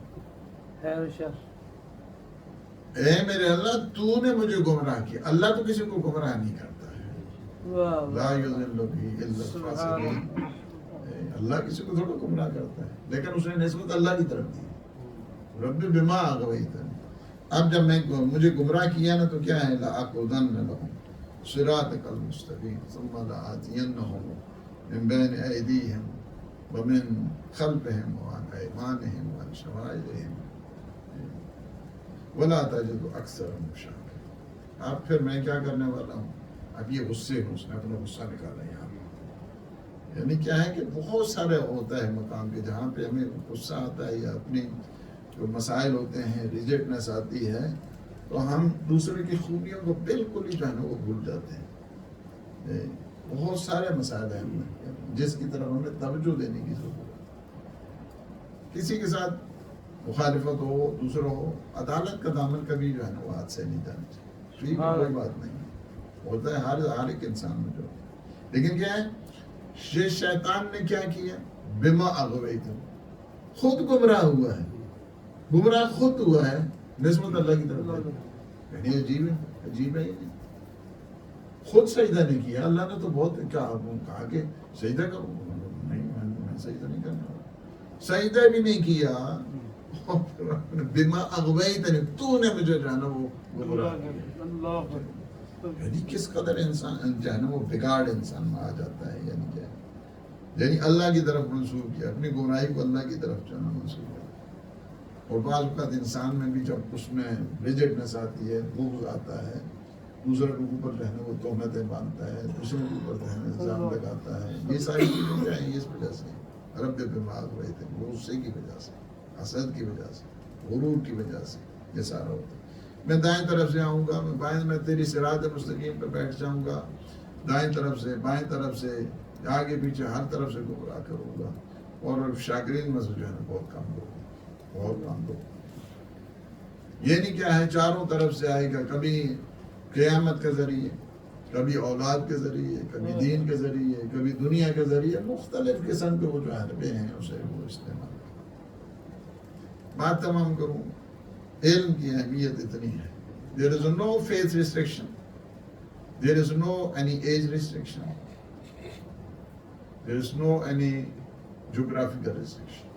اے میرے اللہ تو نے مجھے گمراہ کیا. اللہ تو کسی کو گمراہ نہیں کرتا ہے. لا یضل به الا الفاسقین. اللہ کسی کو تھوڑا گمراہ کرتا ہے, لیکن اس نے نسبت اللہ کی طرف دی. رب بما اغویتنی, اب جب میں مجھے گمراہ کیا نا تو کیا ہے, لأقعدن لهم صراطک المستقیم ثم لآتینہم من بین ایدیہم ومن خلفہم وعن ایمانہم وعن شمائلہم ولا تجد اکثرهم شاکرین. اب پھر میں کیا کرنے والا ہوں, اب یہ غصے ہوں, اس نے اپنا غصہ نکالا یہاں. یعنی کیا ہے کہ بہت سارے ہوتا ہے مقام پہ جہاں پہ ہمیں غصہ آتا ہے یا اپنی جو مسائل ہوتے ہیں, ریجیکٹنس آتی ہے, تو ہم دوسرے کی خوبیوں کو بالکل ہی جو ہے نا وہ بھول جاتے ہیں. بہت سارے مسائل ہیں ہمیں جس کی طرف ہمیں توجہ دینے کی ضرورت ہے. کسی کے ساتھ مخالفت ہو, دوسرا ہو, عدالت کا دامن کبھی جو ہے نا وہ ہاتھ سے نہیں جانا چاہیے. ٹھیک ہے, کوئی بات نہیں, ہوتا ہے ہر ایک انسان میں جو. لیکن کیا ہے, یہ شیطان نے کیا کیا, بما اغویتم, خود گمراہ ہوا ہے, گمراہ خود ہوا ہے نسبت اللہ کی طرف. یعنی عجیب ہے, عجیب ہے. یہ خود سجدہ نہیں کیا. اللہ نے تو بہت کہا کہ سجدہ کرو, نہیں میں سجدہ نہیں کرنا. سجدہ بھی نہیں کیا. بما اغویتنی, تو نے مجھے جو ہے نا وہ گمراہ کیا. یعنی کس قدر انسان جو ہے نا وہ بگاڑ انسان میں آ جاتا ہے. یعنی کیا, یعنی اللہ کی طرف منسوخ کیا, اپنی گمراہی کو اللہ کی طرف جو ہے نا منسوخ کیا. اور بعض اوقات انسان میں بھی جب اس میں ریجیکٹنس آتی ہے, بغض آتا ہے, دوسرے کے اوپر جو ہے نا وہ تہمتیں باندھتا ہے, دوسرے کے اوپر جو ہے نا الزام لگاتا ہے. یہ ساری چیزیں کیا ہیں, اس وجہ سے رب بما اغویتنی, وہ غصے کی وجہ سے, حسد کی وجہ سے, غرور کی وجہ سے یہ سارا ہوتا ہے. میں دائیں طرف سے آؤں گا, میں بائیں, میں تیری صراط مستقیم پہ بیٹھ جاؤں گا, دائیں طرف سے, بائیں طرف سے, آگے پیچھے ہر طرف سے گمراہ کروں گا. اور شاکرین میں سے جو ہے نا بہت کم لوگ, بہت کم لوگ. یعنی کیا ہے, چاروں طرف سے آئے گا, کبھی قیامت کے ذریعے, کبھی اولاد کے ذریعے, کبھی دین کے ذریعے, کبھی دنیا کے ذریعے, مختلف قسم کے وہ جو حربے ہیں اسے وہ استعمال. بات تمام کروں, علم کی اہمیت اتنی ہے. There is no faith restriction, there is no any age restriction, there is no any geographical restriction.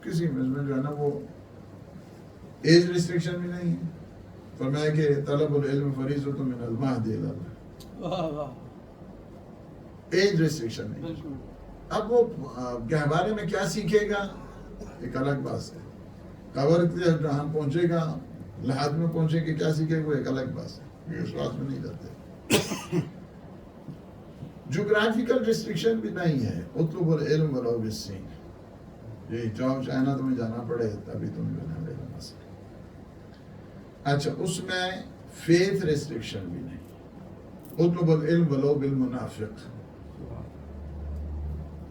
کسی میں جو ہے نا وہ ایج ریسٹرکشن بھی نہیں ہے. فرمایا کہ طلب العلم فریضۃ من المہد الی الرحم, ایج ریسٹرکشن نہیں. اب وہ گہوارے میں کیا سیکھے گا ایک الگ بات ہے, قبر جہاں پہنچے گا, لحاظ میں پہنچے کہ کیا سیکھے گا وہ ایک الگ بات ہے, اس بات میں نہیں جاتے. جغرافیکل ریسٹرکشن بھی نہیں ہے. اطلب العلم ولو بالسین, یہ جاؤ چائنا تمہیں جانا پڑے تبھی تم جو ہے نا مسئلہ. اچھا, اس میں فیتھ ریسٹرکشن بھی نہیں. اطلب العلم ولو بالمنافق,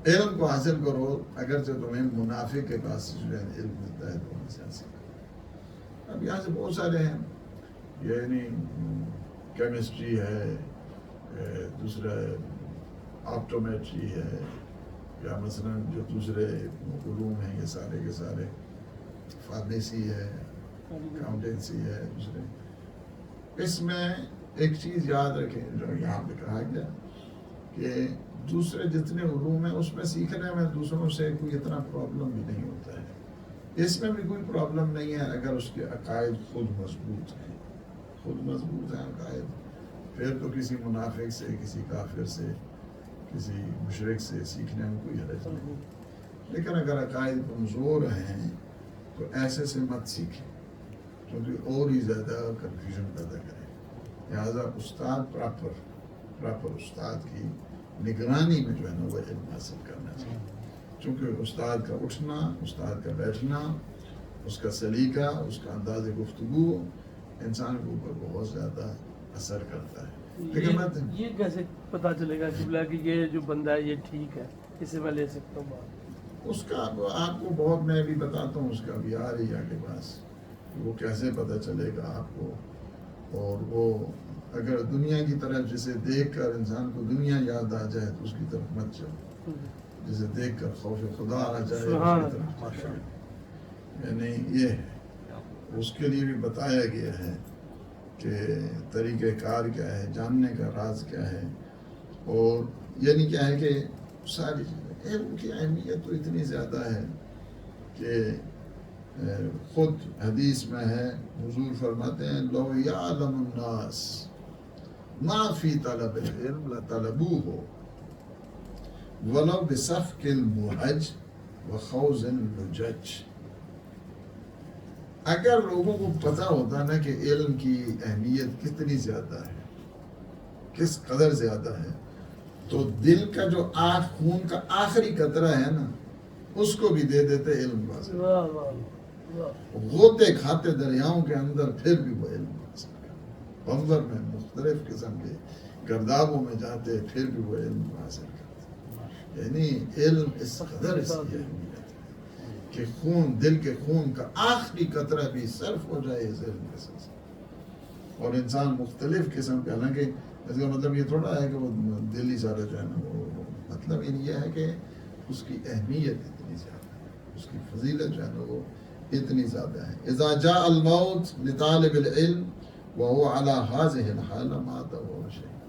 علم کو حاصل کرو اگرچہ تمہیں منافق کے پاس جو ہے علم ملتا ہے تو وہاں سے حاصل کرو. اب یہاں سے بہت سارے ہیں، یعنی کیمسٹری ہے، دوسرا آپٹومیٹری ہے، یا مثلا جو دوسرے علوم ہیں یہ سارے کے سارے، فارمیسی ہے، اکاؤنٹنسی ہے، دوسرے. اس میں ایک چیز یاد رکھیں جو یہاں پہ کہا گیا کہ دوسرے جتنے علوم ہیں اس میں سیکھنے میں دوسروں سے کوئی اتنا پرابلم بھی نہیں ہوتا ہے. اس میں بھی کوئی پرابلم نہیں ہے اگر اس کے عقائد خود مضبوط ہیں، خود مضبوط ہیں عقائد، پھر تو کسی منافق سے، کسی کافر سے، کسی مشرک سے سیکھنے میں کوئی حرج نہیں. لیکن اگر عقائد کمزور ہیں تو ایسے سے مت سیکھیں کیونکہ اور ہی زیادہ کنفیوژن پیدا کرے. لہٰذا استاد پراپر استاد کی نگرانی میں جو ہے نا وہ علم حاصل کرنا چاہیے. چونکہ استاد کا اٹھنا، استاد کا بیٹھنا، اس کا سلیقہ، اس کا انداز گفتگو انسان کے اوپر بہت زیادہ اثر کرتا ہے. لیکن یہ کیسے پتا چلے گا کہ یہ جو بندہ ہے یہ ٹھیک ہے، اسے میں لے سکتا ہوں بات؟ اس کا آپ کو بہت میں بھی بتاتا ہوں، اس کا بھی آ رہی ہے کے پاس، وہ کیسے پتہ چلے گا آپ کو. اور وہ اگر دنیا کی طرف جسے دیکھ کر انسان کو دنیا یاد آ جائے تو اس کی طرف مت جاؤ، جسے دیکھ کر خوف خدا آ جائے اس کی طرف جاؤ. یعنی یہ ہے، اس کے لیے بھی بتایا گیا ہے کہ طریقہ کار کیا ہے، جاننے کا راز کیا ہے. اور یعنی کیا ہے کہ ساری چیزیں، علم کی اہمیت تو اتنی زیادہ ہے کہ خود حدیث میں ہے، حضور فرماتے ہیں لو یعلم الناس ما فی طلب العلم لطلبوہ ولو بسفک المحج وخوض اللجج. اگر لوگوں کو پتہ ہوتا نا کہ علم کی اہمیت کتنی زیادہ ہے، کس قدر زیادہ ہے، تو دل کا جو خون کا آخری قطرہ ہے نا اس کو بھی دے دیتے علم حاصل. غوطے کھاتے دریاؤں کے اندر پھر بھی وہ علم حاصل کرتے، بندر میں مختلف قسم کے گردابوں میں جاتے پھر بھی وہ علم حاصل کرتے. یعنی علم اس قدر اس کی اہمیت ہے کہ دل کے خون کا آخری قطرہ بھی صرف ہو جائے اس علم کے سلسلے. اور انسان مختلف قسم کے، حالانکہ اس کا مطلب یہ تھوڑا ہے کہ وہ دل ہی سارا جو ہے نا وہ مطلب یہ ہے کہ اس کی اہمیت اتنی زیادہ ہے، اس کی فضیلت جو ہے نا وہ اتنی زیادہ ہے. اذا جاء الموت لطالب العلم وهو على هذه الحال مات وهو شهید.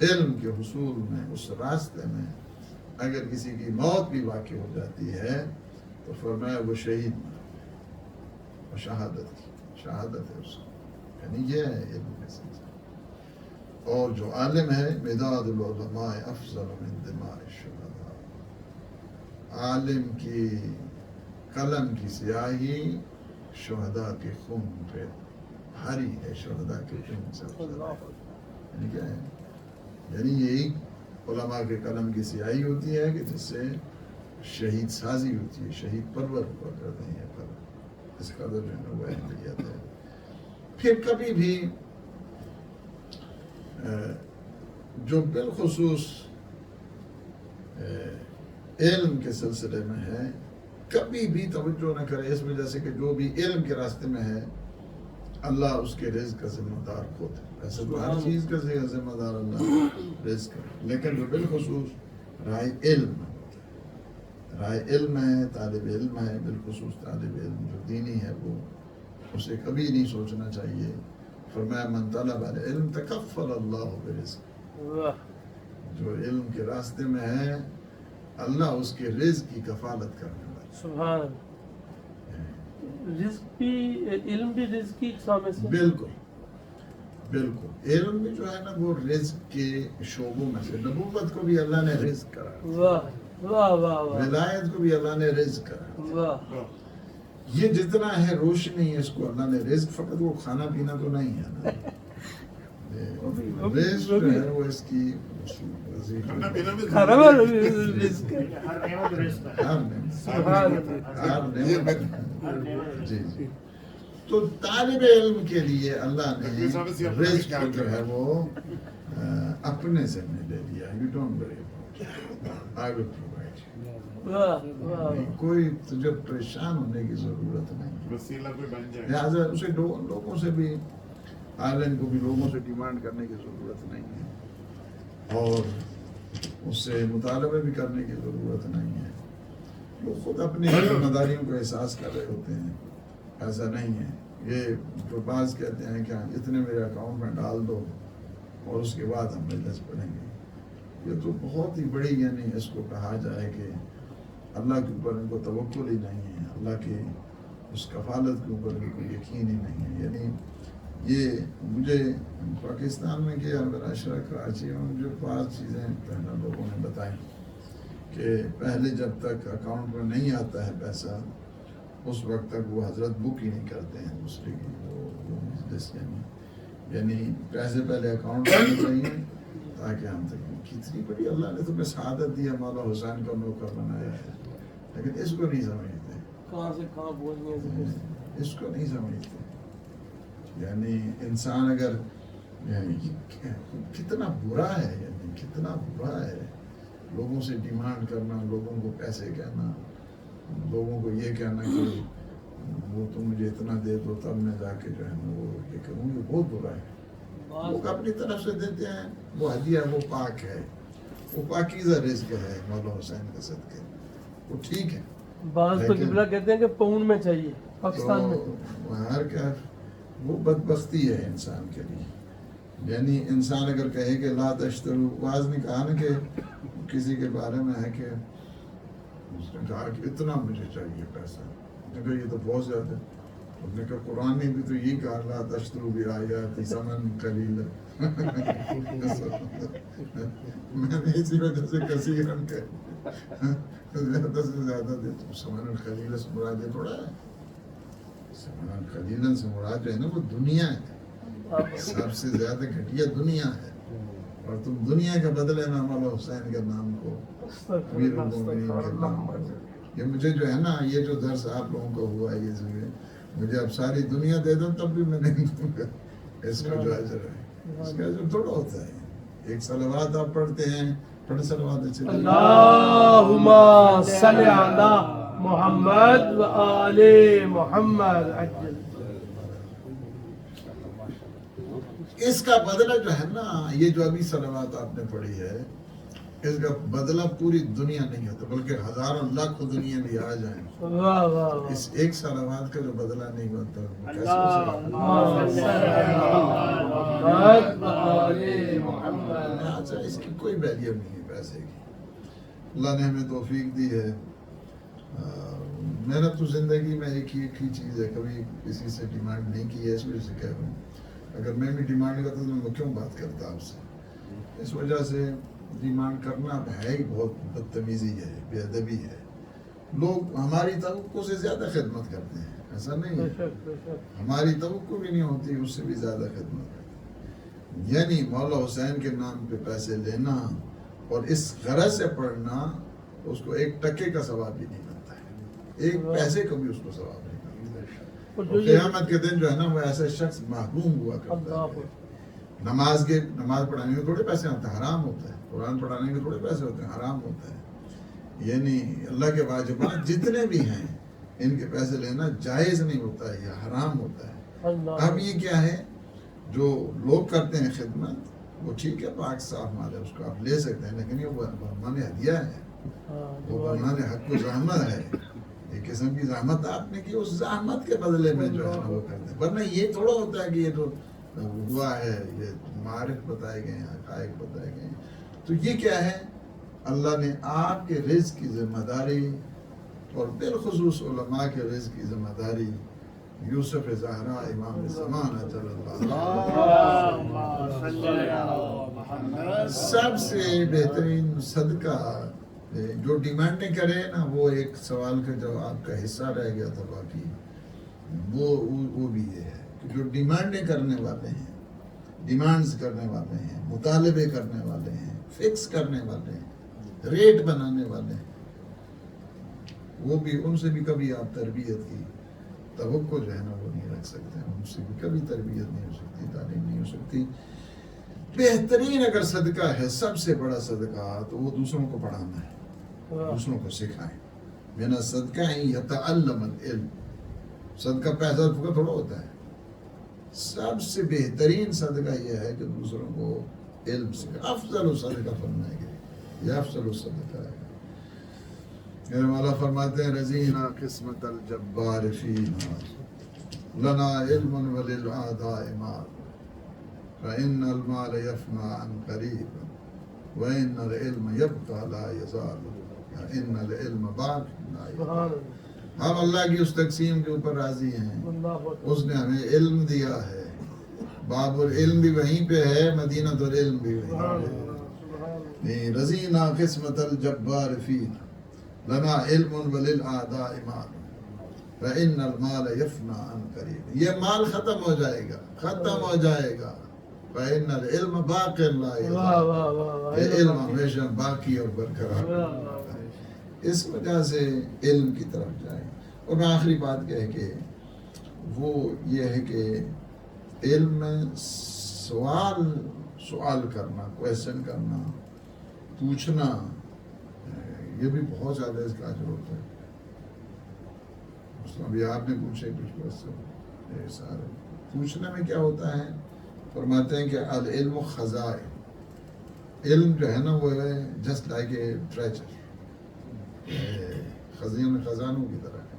علم کے حصول میں، اس راستے میں اگر کسی کی موت بھی واقع ہو جاتی ہے تو فرمایا وہ شہید مر، وہ شہادت ہے اس کو. یعنی یہ ہے علم کا سلسلہ. اور جو عالم ہے مداد العلماء افضل من دماء الشهداء، عالم کی قلم کی سیاہی شہداء کے خون پہ بھاری ہے، شہداء کے خون سے یعنی کیا ہے، یعنی یہی علماء کے قلم کی سیاہی ہوتی ہے کہ جس سے شہید سازی ہوتی ہے، شہید پرور ہوا کرتے ہیں. پر اس قدر جو ہے وہ اہمیت ہے. پھر کبھی بھی جو بالخصوص علم کے سلسلے میں ہے کبھی بھی توجہ نہ کرے اس وجہ سے کہ جو بھی علم کے راستے میں ہے اللہ اس کے رزق کا ذمہ دار خود ہے. ایسے تو ہر چیز کا ذمہ دار اللہ رزق ہے، لیکن جو بالخصوص رائے علم رائے علم ہے، طالب علم ہے، بالخصوص طالب علم جو دینی ہے وہ اسے کبھی نہیں سوچنا چاہیے. فرمایا من طلب العلم تکفل اللہ برزق، جو علم کے راستے میں ہے اللہ اس کے رزق کی کفالت کرنے والا. سبحان اللہ. رزق بھی، علم بھی رزق کی اقسام میں سے. بالکل بالکل، علم بھی جو ہے نا وہ رزق کے شعبوں میں سے. نبوت کو بھی اللہ نے رزق کرا، واہ واہ واہ واہ، ولایت کو بھی اللہ نے رزق کرا. واہ، یہ جتنا ہے روشنی اس کو اللہ نے رزق، فقط وہ کھانا پینا تو نہیں ہے نا. رزق جو ہے وہ اس کی کھانا میں رزق ہے. جی جی. تو طالب علم کے لیے اللہ نے رزق جو ہے وہ اپنے ذمہ لے لیا. You don't worry about I will provide you. واہ واہ کوئی تجھے پریشان ہونے کی ضرورت نہیں. وسیلہ کوئی بن جائے. لہٰذا اسے لوگوں سے بھی عالم کو بھی لوگوں سے ڈیمانڈ کرنے کی ضرورت نہیں ہے اور اس سے مطالبے بھی کرنے کی ضرورت نہیں ہے. وہ خود اپنی ذمہ داریوں کو احساس کر رہے ہوتے ہیں. ایسا نہیں ہے. یہ جو بعض کہتے ہیں کہ اتنے میرے اکاؤنٹ میں ڈال دو اور اس کے بعد ہم مجلس پڑھیں گے. یہ تو بہت ہی بڑی یعنی اس کو کہا جائے کہ اللہ کے اوپر ان کو توکل ہی نہیں ہے, اللہ کی اس کفالت کے اوپر ان کو یقین ہی نہیں ہے. یعنی یہ مجھے پاکستان میں کیا میرا شہر کراچی میں مجھے بعض چیزیں لوگوں نے بتائیں کہ پہلے جب تک اکاؤنٹ میں نہیں آتا ہے پیسہ اس وقت تک وہ حضرت بک ہی نہیں کرتے ہیں دوسرے کی وہ مجلس. یعنی پیسے پہلے اکاؤنٹ میں آنے چاہیے تاکہ ہم تک. کتنی بڑی اللہ نے تمہیں سعادت دی ہے, مولا حسین کا نوکر بنایا ہے, لیکن اس کو نہیں سمجھتے. کہاں سے کہاں پہنچنے سے اس کو نہیں سمجھتے. یعنی انسان اگر کتنا برا ہے, یعنی کتنا برا ہے لوگوں سے ڈیمانڈ کرنا, لوگوں کو پیسے کہنا, لوگوں کو یہ کہنا کہ وہ تم مجھے اتنا دے دو تب میں جا کے جو ہے نا وہ یہ کروں. یہ بہت برا ہے. وہ اپنی طرف سے دیتے ہیں, وہ ہدیہ وہ پاک ہے, وہ پاکیزہ رزق ہے مولا حسین کے صدقے, وہ ٹھیک ہے. بعض تو قبلہ کہتے ہیں کہ پاؤنڈ میں چاہیے پاکستان میں. تو ہر کیا وہ بدبختی ہے انسان کے لیے. یعنی انسان اگر کہے کہ لا تشترو, بعض نے کہا نا کہ کسی کے بارے میں ہے کہ اس نے کہا کہ اتنا مجھے چاہیے پیسہ, اس نے کہا یہ تو بہت زیادہ ہے. اس نے کہا قرآن نے بھی تو یہی کہا لا تشترو بآیات ثمنا قلیلا. میں نے اسی وجہ سے کثیرن کہ زیادہ سے زیادہ دے. تو ثمنا قلیلا سے مراد یہ تھوڑا ہے. ثمنا قلیلا سے مراد جو ہے نا وہ دنیا ہے, سب سے زیادہ گھٹیا دنیا ہے. اور تم دنیا کا بدلے نا مولا حسین کے نام کو, امیر المومنین کے نام کو. یہ مجھے جو ہے نا یہ جو درس آپ لوگوں کو ہوا ہے, یہ مجھے اب ساری دنیا دے دو تب بھی میں نہیں دوں گا. اس کا جو اجر ہے اس کا اجر تھوڑا ہوتا ہے. ایک صلوات آپ پڑھتے ہیں, پڑھ صلوات اچھے اللہم صلی علی محمد و آل محمد. اس کا بدلہ جو ہے نا, یہ جو ابھی صلوات آپ نے پڑھی ہے, اس کا بدلہ پوری دنیا نہیں ہوتا بلکہ ہزاروں لاکھوں دنیا بھی آ جائیں, واہ واہ اس ایک صلوات کا جو بدلہ نہیں ہوتا. اچھا, اس کی کوئی ویلیو نہیں ہے پیسے کی. اللہ نے ہمیں توفیق دی ہے. میں نے تو زندگی میں ایک ہی چیز ہے, کبھی کسی سے ڈیمانڈ نہیں کی ہے. اس وجہ سے کہہ رہا ہوں اگر میں بھی ڈیمانڈ کرتا تو میں کیوں بات کرتا آپ سے. اس وجہ سے ڈیمانڈ کرنا ہے ہی بہت بدتمیزی ہے, بے ادبی ہے. لوگ ہماری توقع سے زیادہ خدمت کرتے ہیں, ایسا نہیں ہے. ہماری توقع بھی نہیں ہوتی, اس سے بھی زیادہ خدمت کرتے ہیں. یعنی مولا حسین کے نام پہ پیسے لینا اور اس غرض سے پڑھنا, اس کو ایک ٹکے کا ثواب بھی نہیں ملتا ہے, ایک پیسے کا بھی اس کو ثواب نہیں ملتا. قیامت کے دن جو ہے نا وہ ایسا شخص محروم ہوا کرتا ہے. نماز پڑھانے کے تھوڑے پیسے ہوتے ہیں, حرام ہوتا ہے. قرآن پڑھانے کے تھوڑے پیسے ہوتے ہیں, حرام ہوتا ہے. یعنی اللہ کے واجبات جتنے بھی ہیں ان کے پیسے لینا جائز نہیں ہوتا ہے, یہ حرام ہوتا ہے. اب یہ کیا ہے جو لوگ کرتے ہیں خدمت, وہ ٹھیک ہے, پاک صاف مال ہے, اس کو آپ لے سکتے ہیں, لیکن یہ برمان ہدیہ ہے, وہ برمان حق و زحمت ہے. ایک قسم کی زحمت آپ نے کی, اس زحمت کے بدلے میں جو ہے نا وہ کرتے ہیں. ورنہ یہ تھوڑا ہوتا ہے کہ یہ جو ہوا ہے یہ معارف بتائے گئے ہیں, حقائق بتائے گئے ہیں. تو یہ کیا ہے, اللہ نے آپ کے رزق کی ذمہ داری اور بالخصوص علماء کے رزق کی ذمہ داری یوسف زہرا امام زمانہ سب سے بہترین صدقہ جو ڈیمانڈیں کرے نا, وہ ایک سوال کا جواب کا حصہ رہ گیا تھا, باقی وہ بھی یہ ہے کہ جو ڈیمانڈیں کرنے والے ہیں, ڈیمانڈز کرنے والے ہیں, مطالبے کرنے والے ہیں, فکس کرنے والے ہیں, ریٹ بنانے والے ہیں, وہ بھی ان سے بھی کبھی آپ تربیت کی توقع جو ہے نا وہ نہیں رکھ سکتے. ان سے بھی کبھی تربیت نہیں ہو سکتی, تعلیم نہیں ہو سکتی. بہترین اگر صدقہ ہے، سب سے بڑا صدقہ، تو وہ دوسروں کو پڑھانا ہے، دوسروں کو سکھائیں. میرا صدقہ ہے یتعلم العلم. صدقہ پیسہ کا تھوڑا ہوتا ہے. سب سے بہترین صدقہ یہ ہے کہ دوسروں کو علم سکھائیں. افضل صدقہ فرمائے گے، یہ افضل صدقہ ہے. میرے مولا فرماتے ہیں رضینا قسمت الجبار فینا لنا علم وللأعداء مال فإن المال يفنى عن قريب وإن العلم يبقى لا يزال إن العلم باق لا يزال. ہم اللہ کی اس تقسیم کے اوپر راضی ہیں. اس نے ہمیں علم دیا ہے. باب العلم بھی وہیں پہ ہے، مدینہ العلم بھی وہیں پہ ہے. رضینا قسمت الجبار فینا لنا علم وللأعداء مال فإن المال يفنى عن قريب. یہ مال ختم ہو جائے گا، ختم ہو جائے گا. فإن العلم باق لا يزال. یہ علم ہمیشہ باقی اور برقرار ہے. اس وجہ سے علم کی طرف جائیں. اور میں آخری بات کہہ کے وہ یہ ہے کہ علم میں سوال کرنا، کویشچن کرنا، پوچھنا، یہ بھی بہت زیادہ اس کا اجر ہوتا ہے. ابھی آپ نے پوچھے کچھ کویشچن، سارے پوچھنے میں کیا ہوتا ہے؟ فرماتے ہیں کہ العلم خزائن. علم جو ہے نا وہ ہے جسٹ لائک اے ٹریجر، خزانوں کی طرح ہے،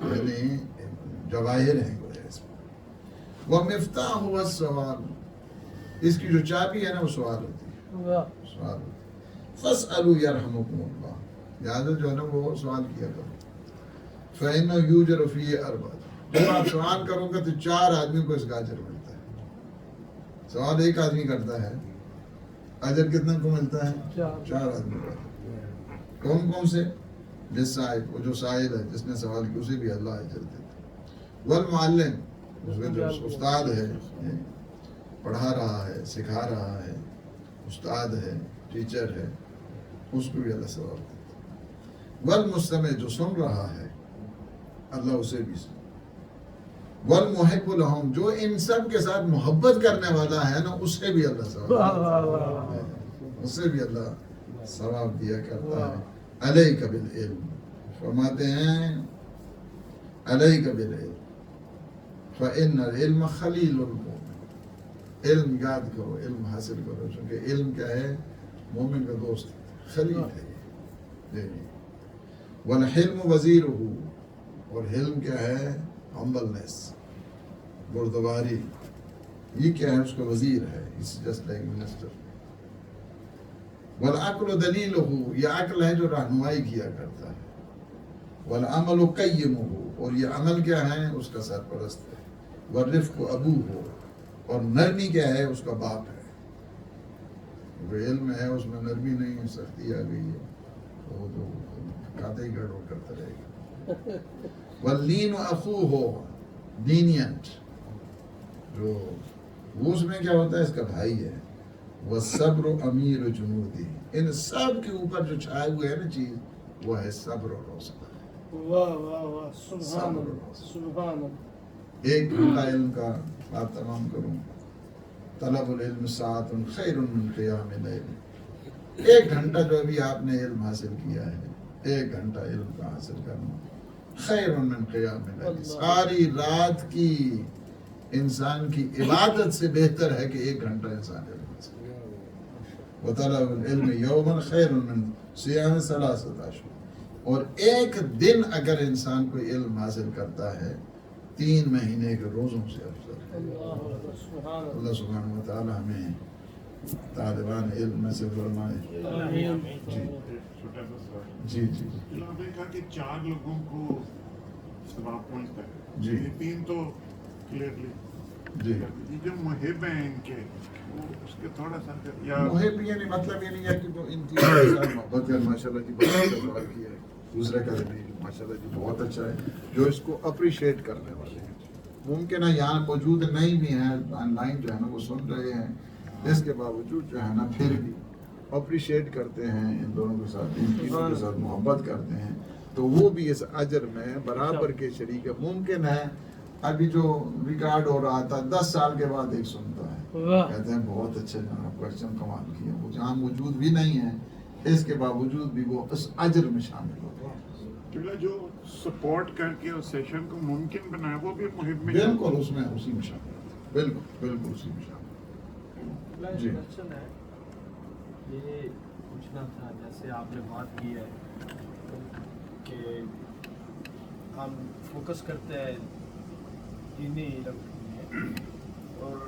یعنی جواہر ہیں وہ اس میں. وہ مفتاح ہوا سوال، اس کی جو چابی ہے نا وہ سوال ہوتی ہے. سوال ہوتی ہے. فاسألوا یرحمکم اللہ. لہٰذا جو ہے نا وہ سوال کیا کرو. فإنه یوجر فیہ اربعۃ. جب آپ سوال کرو گے تو 4 آدمی کو اس کا اجر ملتا ہے. سوال ایک آدمی کرتا ہے، اجر کتنے کو ملتا ہے؟ 4 آدمی کو. کون کون سے؟ للسائل، وہ جو سائل ہے جس نے سوال کیا اسے بھی اللہ اجر دیتا ہے. والمعلم، اس کا جو استاد ہے، پڑھا رہا ہے، سکھا رہا ہے، استاد ہے، ٹیچر ہے، اس کو بھی اللہ ثواب دیتا ہے. والمستمع، جو سن رہا ہے، اللہ اسے بھی سن. والمحب لہم، جو ان سب کے ساتھ محبت کرنے والا ہے نا اسے بھی اللہ ثواب، اسے بھی اللہ ثواب دیا کرتا ہے. علیک بالعلم، فرماتے ہیں علیک بالعلم فإن العلم خلیل المؤمن. علم یاد کرو، علم حاصل کرو، چونکہ علم کیا ہے؟ مومن کا دوست، خلیل ہے. والحلم وزیرہ، اور حلم کیا ہے؟ ہمبلنس، بردباری. یہ کیا ہے؟ اس کا وزیر ہے. It's just like minister. والعقل دلیلہ، یہ عقل ہے جو رہنمائی کیا کرتا ہے. والعمل قیمہ، اور یہ عمل کیا ہے؟ اس کا سرپرست ہے. والرفق ابوہ، اور نرمی کیا ہے؟ اس کا باپ ہے. وہ علم ہے اس میں نرمی نہیں ہے، سختی آ گئی ہے وہ تو کھاتے ہی گڑبڑ کرتا رہے گا. واللین اخوہ، لینینٹ، جو وہ اس میں کیا ہوتا ہے؟ اس کا بھائی ہے. والصبر امیر جنودی، ان سب کے اوپر جو چھائے ہوئے ہے نا چیز وہ ہے صبر اور حوصلہ. واہ واہ واہ، سبحان اللہ، سبحان اللہ. 1 گھنٹہ علم کا بات تمام کروں. طلب العلم ساعۃ خیر من قیام اللیل. 1 گھنٹہ جو ابھی آپ نے علم حاصل کیا ہے، 1 گھنٹہ علم کا حاصل کرنا خیر من قیام اللیل. ساری رات کی انسان کی عبادت سے بہتر ہے کہ 1 گھنٹہ انسان علم حاصل کرے. وطلب العلم یوما خیر من صیام 3 اشہر. اور 1 دن اگر انسان کو علم حاصل کرتا ہے 3 مہینے کے روزوں سے افضل ہے. اللہ سبحانہ وتعالی ہمیں طالبان علم میں سے فرمائے. جی جی جی. آپ نے کہا کہ 4 لوگوں کو ثواب پہنچتا ہے. جی. یہ 3 تو کلیئرلی. جی. یہ جو محب ہیں ان کے، وہ اس کے تھوڑا سا یا محب یعنی مطلب یہ نہیں ہے کہ جو ان کی ساتھ محبت ہے. ماشاءاللہ جی بہت اچھا سوال کیا ہے. دوسرے کا بھی ماشاءاللہ جی بہت اچھا ہے، جو اس کو اپریشیٹ کرنے والے ہیں. ممکن ہے یہاں موجود نہیں بھی ہیں، آن لائن جو ہے نا وہ سن رہے ہیں، اس کے باوجود جو ہے نا پھر بھی اپریشیٹ کرتے ہیں ان دونوں کے ساتھ، ان چیزوں کے ساتھ محبت کرتے ہیں، تو وہ بھی اس اجر میں برابر کے شریک ہے. ممکن ہے ابھی جو ریکارڈ ہو رہا تھا 10 سال کے بعد ایک سنتا ہے، واہ کہتے ہیں بہت اچھے جناب کوشچن کمال کیا، وہ جہاں موجود بھی نہیں ہے اس کے باوجود بھی وہ اس اجر میں شامل ہو گیا۔ قبلہ جو سپورٹ کر کے اس سیشن کو ممکن بنایا وہ بھی مہم میں بالکل اس میں اسی میں شامل ہے، بالکل اسی میں شامل ہے۔ جی کوشچن ہے، یہ پوچھنا تھا جیسے آپ نے بات کی ہے کہ ہم فوکس کرتے ہیں دینی علم میں، اور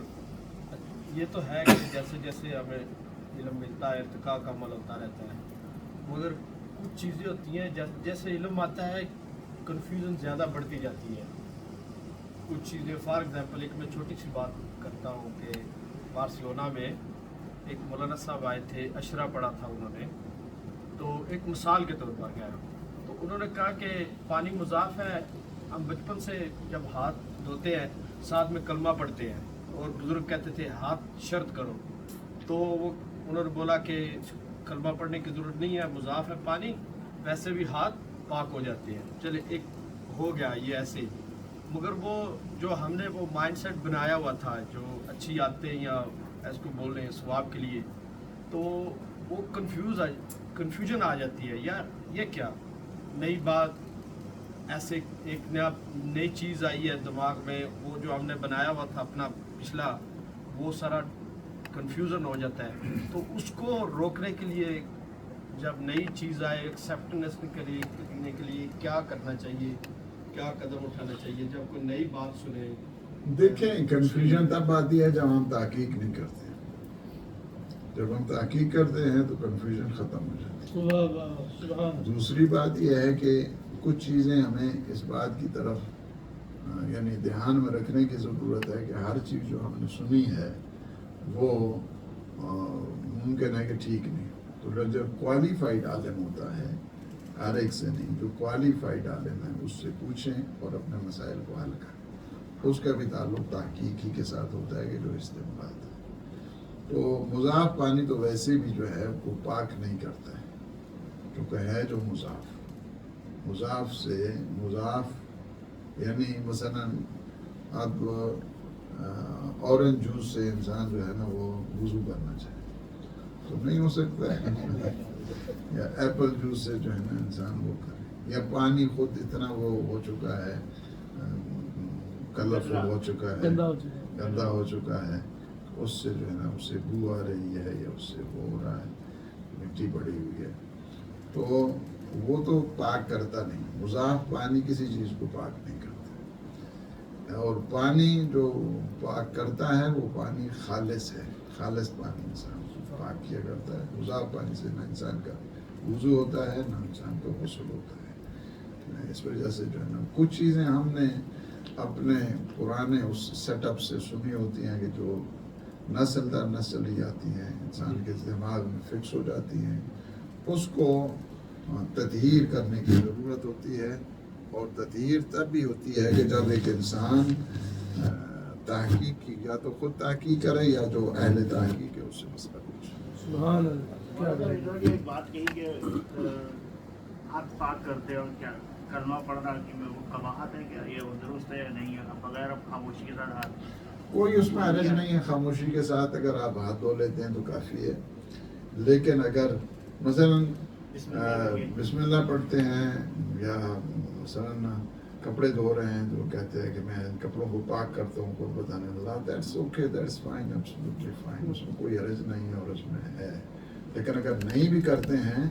یہ تو ہے کہ جیسے جیسے ہمیں علم ملتا ہے ارتقاء کا عمل ہوتا رہتا ہے، مگر کچھ چیزیں ہوتی ہیں جیسے علم آتا ہے کنفیوژن زیادہ بڑھتی جاتی ہے۔ کچھ چیزیں فار ایگزامپل ایک میں چھوٹی سی بات کرتا ہوں کہ بارسلونا میں ایک مولانا صاحب آئے تھے، اشرا پڑھا تھا انہوں نے، تو ایک مثال کے طور پر گیا تو انہوں نے کہا کہ پانی مضاف ہے، ہم بچپن سے جب ہاتھ دھوتے ہیں ساتھ میں کلمہ پڑھتے ہیں، اور بزرگ کہتے تھے ہاتھ شرط کرو، تو وہ انہوں نے بولا کہ کلمہ پڑھنے کی ضرورت نہیں ہے، مضاف ہے پانی، ویسے بھی ہاتھ پاک ہو جاتے ہیں، چلے ایک ہو گیا یہ ایسے ہی۔ مگر وہ جو ہم نے وہ مائنڈ سیٹ بنایا ہوا تھا جو اچھی عادتیں یا اس کو بول رہے ہیں ثواب کے لیے، تو وہ کنفیوژن آ جاتی ہے، یار یہ کیا نئی بات، ایسے ایک نئی چیز آئی ہے دماغ میں، وہ جو ہم نے بنایا ہوا تھا اپنا پچھلا وہ سارا کنفیوژن ہو جاتا ہے۔ تو اس کو روکنے کے لیے جب نئی چیز آئے ایکسیپٹنس کرنے کے لیے کیا کرنا چاہیے، کیا قدم اٹھانا چاہیے جب کوئی نئی بات سنے؟ دیکھیں کنفیوژن تب آتی ہے جب ہم تحقیق نہیں کرتے، جب ہم تحقیق کرتے ہیں تو کنفیوژن ختم ہو جاتی ہے۔ واہ واہ سبحان دوسری بات یہ ہے کہ کچھ چیزیں ہمیں اس بات کی طرف یعنی دھیان میں رکھنے کی ضرورت ہے کہ ہر چیز جو ہم نے سنی ہے وہ ممکن ہے کہ ٹھیک نہیں، تو جب کوالیفائڈ عالم ہوتا ہے، ہر ایک سے نہیں، جو کوالیفائڈ عالم ہے اس سے پوچھیں اور اپنے مسائل کو حل کریں، اس کا بھی تعلق تحقیق ہی کے ساتھ ہوتا ہے کہ جو استنباط ہے۔ تو مضاف پانی تو ویسے بھی جو ہے وہ پاک نہیں کرتا ہے، کیونکہ ہے جو مضاف سے مضاف یعنی مثلا اب اورنج جوس سے انسان جو ہے نا وہ وضو کرنا چاہے تو نہیں ہو سکتا ہے، یا ایپل جوس سے جو ہے نا انسان وہ کرے، یا پانی خود اتنا وہ ہو چکا ہے، کلرفل ہو چکا ہے، گندا ہو چکا ہے۔ گندا ہو چکا ہے، اس سے جو ہے نا اس سے بو آ رہی ہے یا اس سے وہ ہو رہا ہے، مٹی پڑی ہوئی ہے، تو وہ تو پاک کرتا نہیں۔ مضاف پانی کسی چیز کو پاک نہیں کرتا، اور پانی جو پاک کرتا ہے وہ پانی خالص ہے، خالص پانی انسان کو پاک کیا کرتا ہے۔ مضاف پانی سے نہ انسان کا وضو ہوتا ہے نہ انسان کا غسل ہوتا ہے۔ اس وجہ سے جو ہے نا کچھ چیزیں ہم نے اپنے پرانے اس سیٹ اپ سے سنی ہوتی ہیں کہ جو نسل در نسل ہی آتی ہیں، انسان کے دماغ میں فکس ہو جاتی ہیں، اس کو تطہیر کرنے کی ضرورت ہوتی ہے، اور تطہیر تب بھی ہوتی ہے کہ جب ایک انسان تحقیق کی، یا تو خود تحقیق کرے یا جو اہل تحقیق ہے اس سے مسئلہ پوچھے۔ سبحان اللہ کیا بات ہے۔ یہ بات کہی کہ ہاتھ پاک کرتے اور کیا کلمہ پڑھنا کہ میں وہ قباحت ہے، کیا یہ درست ہے یا نہیں ہے؟ بغیر اب خاموشی کے ساتھ ہاتھ کوئی اس میں حرج نہیں ہے، خاموشی کے ساتھ اگر آپ ہاتھ دھو لیتے ہیں تو کافی ہے، لیکن اگر مثلا بسم اللہ پڑھتے ہیں یا مثلا کپڑے دھو رہے ہیں تو کہتے ہیں کہ میں کپڑوں کو پاک کرتا ہوں، کوئی بتانے لگا، that's okay, that's fine, absolutely fine, اس میں کوئی حرج نہیں ہے اور اس میں ہے۔ لیکن اگر نہیں بھی کرتے ہیں